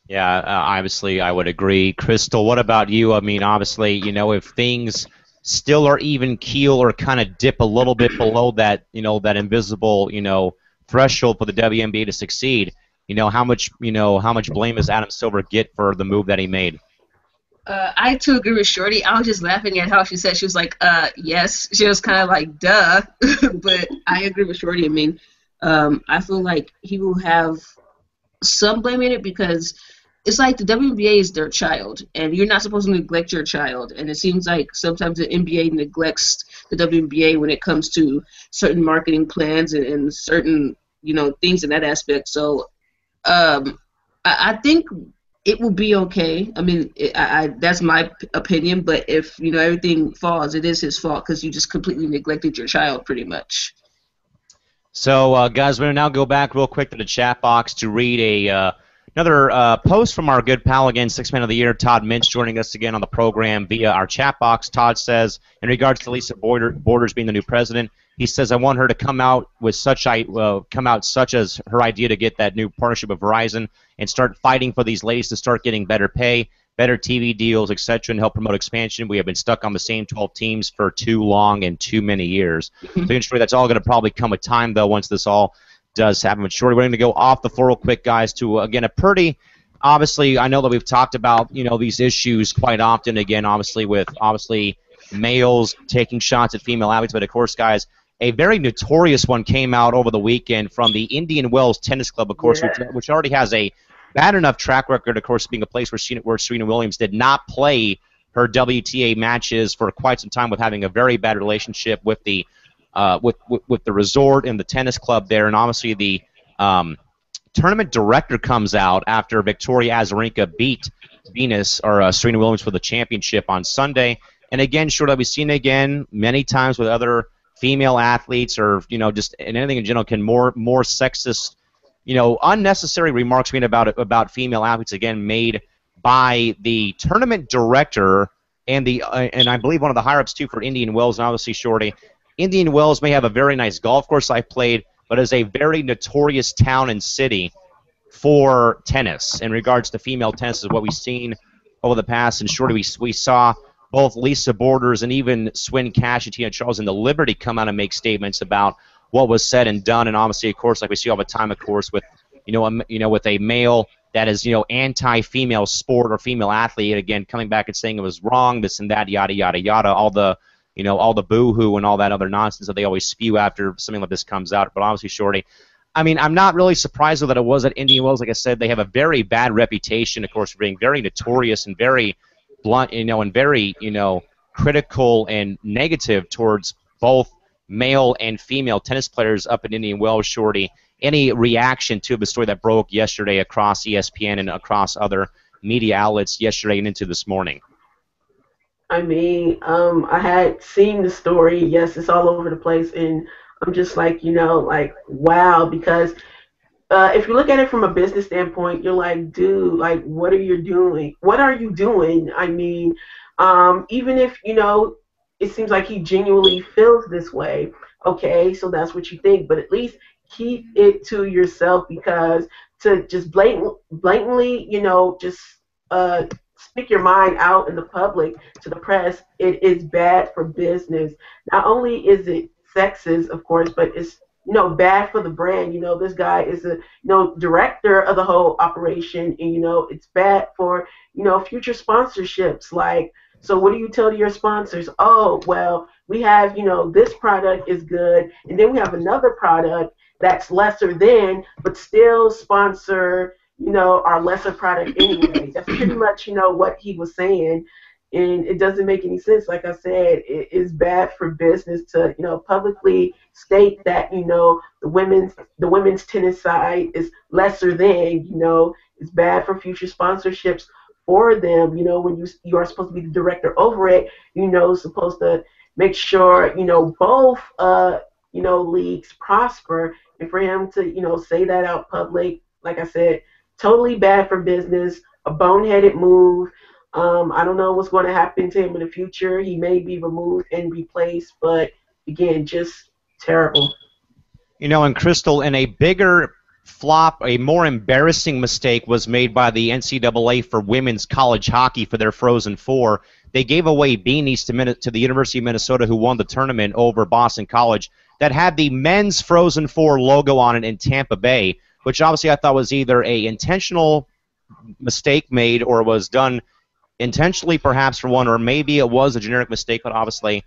Yeah, obviously I would agree. Crystal, what about you? I mean, obviously, if things still are even keel or kind of dip a little bit below that, that invisible, threshold for the WNBA to succeed, how much blame does Adam Silver get for the move that he made? I too agree with Shorty. I was just laughing at how she said she was like, yes. She was kind of like, duh. But I agree with Shorty. I mean, I feel like he will have some blame in it because it's like the WNBA is their child, and you're not supposed to neglect your child. And it seems like sometimes the NBA neglects the WNBA when it comes to certain marketing plans and certain, things in that aspect. So I think it will be okay. I mean, that's my opinion. But if everything falls, it is his fault because you just completely neglected your child, pretty much. So, guys, we're going to now go back real quick to the chat box to read another post from our good pal again, Sixth Man of the Year, Todd Mintz, joining us again on the program via our chat box. Todd says, in regards to Lisa Borders being the new president, he says, I want her to come out with such as her idea to get that new partnership with Verizon and start fighting for these ladies to start getting better pay, better TV deals, etc., and help promote expansion. We have been stuck on the same 12 teams for too long and too many years. So, Shorty, that's all going to probably come with time, though, once this all does happen. But, Shorty, we're going to go off the floor real quick, guys, to, again, a pretty, obviously, I know that we've talked about, these issues quite often, again, obviously, with, males taking shots at female athletes. But, of course, guys, a very notorious one came out over the weekend from the Indian Wells Tennis Club, of course, which already has a bad enough track record, of course, being a place where Serena Williams did not play her WTA matches for quite some time, with having a very bad relationship with the with the resort and the tennis club there. And obviously the tournament director comes out after Victoria Azarenka beat Serena Williams for the championship on Sunday. And again, sure, that we've seen again many times with other female athletes, or just in anything in general, can more sexist, unnecessary remarks being about female athletes again made by the tournament director and I believe one of the higher ups too for Indian Wells. And obviously, Shorty, Indian Wells may have a very nice golf course I've played, but is a very notorious town and city for tennis in regards to female tennis, is what we've seen over the past. And Shorty, we saw both Lisa Borders and even Swin Cash and Tina Charles in the Liberty come out and make statements about what was said and done. And obviously, of course, like we see all the time, of course, with with a male that is anti-female sport or female athlete, again coming back and saying it was wrong, this and that, yada yada yada, all the boo-hoo and all that other nonsense that they always spew after something like this comes out. But obviously, Shorty, I mean, I'm not really surprised that it was at Indian Wells. Like I said, they have a very bad reputation, of course, for being very notorious and very blunt, and very, critical and negative towards both male and female tennis players up in Indian Wells. Shorty, any reaction to the story that broke yesterday across ESPN and across other media outlets yesterday and into this morning? I mean, I had seen the story. Yes, it's all over the place, and I'm just like, wow, because if you look at it from a business standpoint, you're like, dude, like, what are you doing? What are you doing? I mean, even if, it seems like he genuinely feels this way, okay, so that's what you think, but at least keep it to yourself, because to just blatantly, just speak your mind out in the public to the press, it is bad for business. Not only is it sexist, of course, but it's bad for the brand. This guy is a director of the whole operation, and it's bad for future sponsorships. Like, so what do you tell your sponsors? Oh, well, we have this product is good, and then we have another product that's lesser than, but still sponsor our lesser product anyway. That's pretty much what he was saying. And it doesn't make any sense. Like I said, it is bad for business to, publicly state that, the women's tennis side is lesser than, it's bad for future sponsorships for them. When you are supposed to be the director over it, supposed to make sure, both, leagues prosper. And for him to, say that out public, like I said, totally bad for business, a boneheaded move. I don't know what's going to happen to him in the future. He may be removed and replaced, but again, just terrible. And Crystal, in a bigger flop, a more embarrassing mistake was made by the NCAA for women's college hockey for their Frozen Four. They gave away beanies to the University of Minnesota, who won the tournament over Boston College, that had the men's Frozen Four logo on it in Tampa Bay, which obviously I thought was either a intentional mistake made or was done intentionally perhaps for one, or maybe it was a generic mistake, but obviously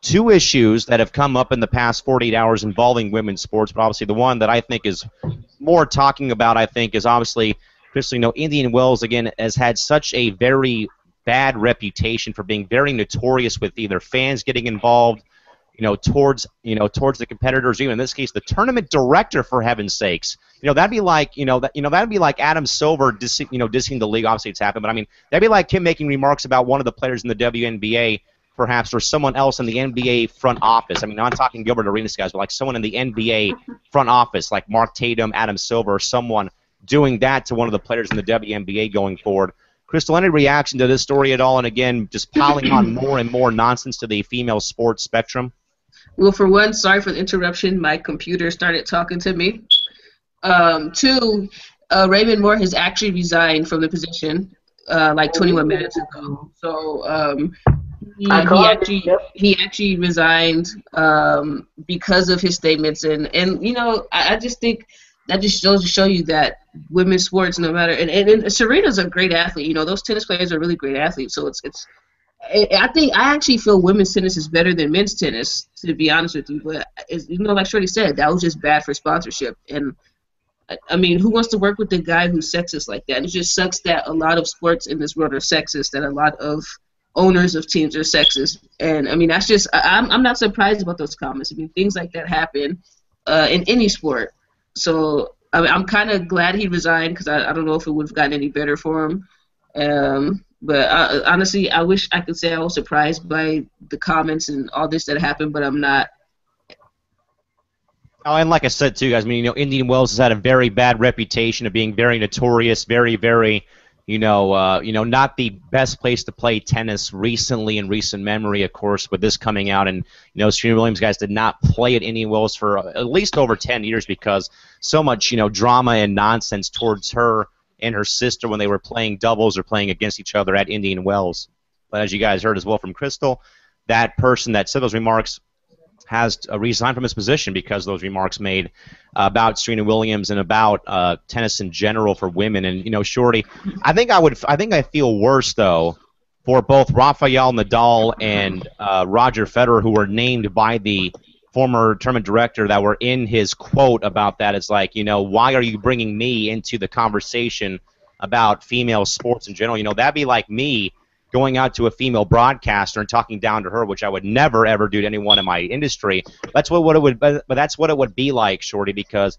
two issues that have come up in the past 48 hours involving women's sports. But obviously the one that I think is more talking about, I think, is obviously, Crystal, Indian Wells, again, has had such a very bad reputation for being very notorious with either fans getting involved, towards the competitors, even in this case, the tournament director, for heaven's sakes. That'd be like, that'd be like Adam Silver dissing the league. Obviously, it's happened, but I mean, that'd be like him making remarks about one of the players in the WNBA, perhaps, or someone else in the NBA front office. I mean, I'm not talking Gilbert Arenas guys, but like someone in the NBA front office, like Mark Tatum, Adam Silver, or someone doing that to one of the players in the WNBA going forward. Crystal, any reaction to this story at all? And again, just piling on more and more nonsense to the female sports spectrum? Well, for one, sorry for the interruption. My computer started talking to me. Two, Raymond Moore has actually resigned from the position like 21 minutes ago. So he actually resigned because of his statements. And I just think that just goes to show you that women's sports, no matter, and Serena's a great athlete. Those tennis players are really great athletes. So I actually feel women's tennis is better than men's tennis, to be honest with you. But like Shorty said, that was just bad for sponsorship. And I mean, who wants to work with the guy who's sexist like that? And it just sucks that a lot of sports in this world are sexist, that a lot of owners of teams are sexist. And I mean, that's just, I'm not surprised about those comments. I mean, things like that happen in any sport. So I mean, I'm kind of glad he resigned, because I don't know if it would have gotten any better for him. But honestly, I wish I could say I was surprised by the comments and all this that happened, but I'm not. Oh, and like I said too, guys, I mean, Indian Wells has had a very bad reputation of being very notorious, very, very, not the best place to play tennis recently in recent memory, of course, with this coming out. And, Serena Williams, guys, did not play at Indian Wells for at least over 10 years because so much, drama and nonsense towards her and her sister when they were playing doubles or playing against each other at Indian Wells. But as you guys heard as well from Crystal, that person that said those remarks has resigned from his position because of those remarks made about Serena Williams and about tennis in general for women. And Shorty, I think I feel worse though for both Rafael Nadal and Roger Federer, who were named by the former tournament director, that were in his quote about that. It's like, why are you bringing me into the conversation about female sports in general? That'd be like me going out to a female broadcaster and talking down to her, which I would never ever do to anyone in my industry. That's what it would, but that's what it would be like, Shorty, because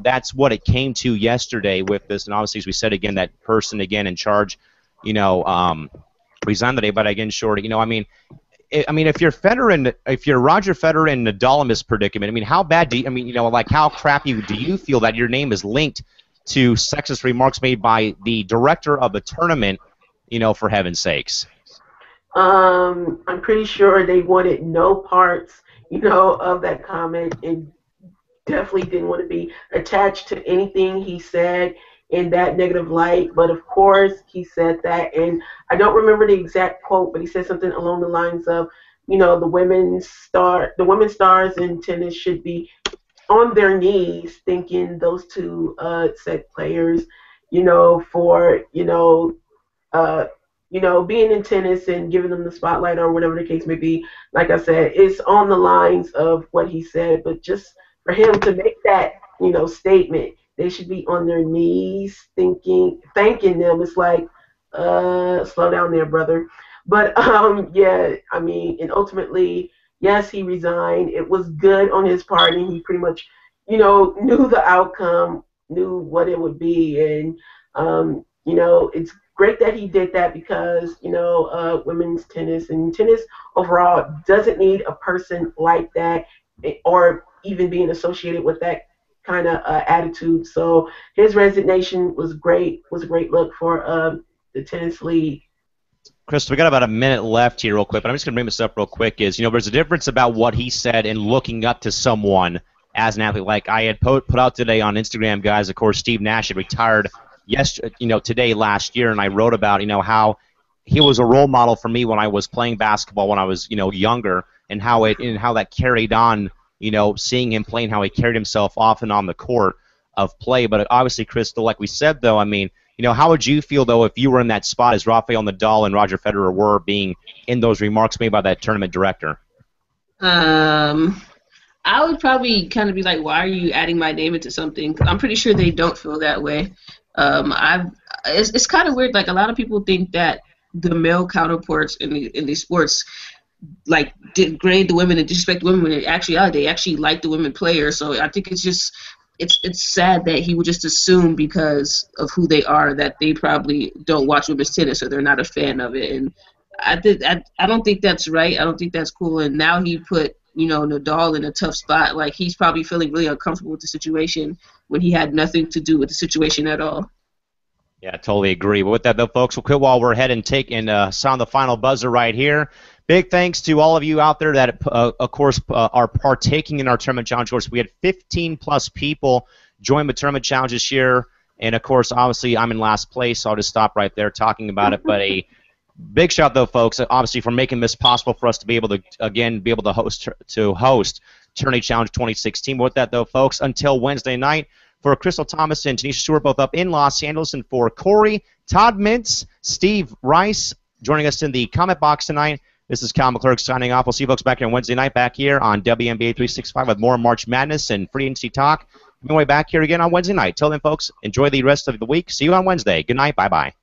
that's what it came to yesterday with this. And obviously, as we said again, that person again in charge, resigned today. But again, Shorty, if you're Roger Federer and Nadal in this predicament, I mean, how bad do you, how crappy do you feel that your name is linked to sexist remarks made by the director of the tournament, for heaven's sakes? I'm pretty sure they wanted no parts, of that comment, and definitely didn't want to be attached to anything he said in that negative light. But of course, he said that, and I don't remember the exact quote, but he said something along the lines of, the women stars in tennis should be on their knees thanking those two said players, for being in tennis and giving them the spotlight or whatever the case may be. Like I said, it's on the lines of what he said, but just for him to make that, statement, they should be on their knees thanking them. It's like, slow down there, brother. But yeah, I mean, and ultimately, yes, he resigned. It was good on his part, and he pretty much, knew the outcome, knew what it would be, and it's great that he did that because, women's tennis and tennis overall doesn't need a person like that or even being associated with that kind of attitude. So his resignation was great, was a great look for the tennis league. Crystal, we got about a minute left here real quick, but I'm just going to bring this up real quick is, there's a difference about what he said and looking up to someone as an athlete. Like I had put out today on Instagram, guys, of course, Steve Nash had retired today last year, and I wrote about how he was a role model for me when I was playing basketball when I was younger, and how that carried on, seeing him play and how he carried himself off and on the court of play. But obviously, Crystal, like we said though, I mean, How would you feel, though, if you were in that spot as Rafael Nadal and Roger Federer were being in those remarks made by that tournament director? I would probably kind of be like, why are you adding my name into something? I'm pretty sure they don't feel that way. It's kind of weird. Like, a lot of people think that the male counterparts in these sports like degrade the women and disrespect the women when they actually like the women players. So I think it's sad that he would just assume because of who they are that they probably don't watch women's tennis or they're not a fan of it. And I don't think that's right. I don't think that's cool. And now he put Nadal in a tough spot. Like, he's probably feeling really uncomfortable with the situation when he had nothing to do with the situation at all. Yeah, I totally agree. But with that, though, folks, we'll quit while we're ahead and sound the final buzzer right here. Big thanks to all of you out there that, of course, are partaking in our tournament challenge course. We had 15-plus people join the tournament challenge this year. And, of course, obviously, I'm in last place, so I'll just stop right there talking about it. But a big shout, though, folks, obviously, for making this possible for us to be able to, again, host Tourney Challenge 2016. But with that, though, folks, until Wednesday night, for Crystal Thomas and Tanisha Stewart, both up in Los Angeles, and for Corey, Todd Mintz, Steve Rice, joining us in the comment box tonight, this is Cal McClurg signing off. We'll see you folks back here on Wednesday night, back here on WNBA 365 with more March Madness and free agency talk. We'll be back here again on Wednesday night. Till then, folks, enjoy the rest of the week. See you on Wednesday. Good night. Bye-bye.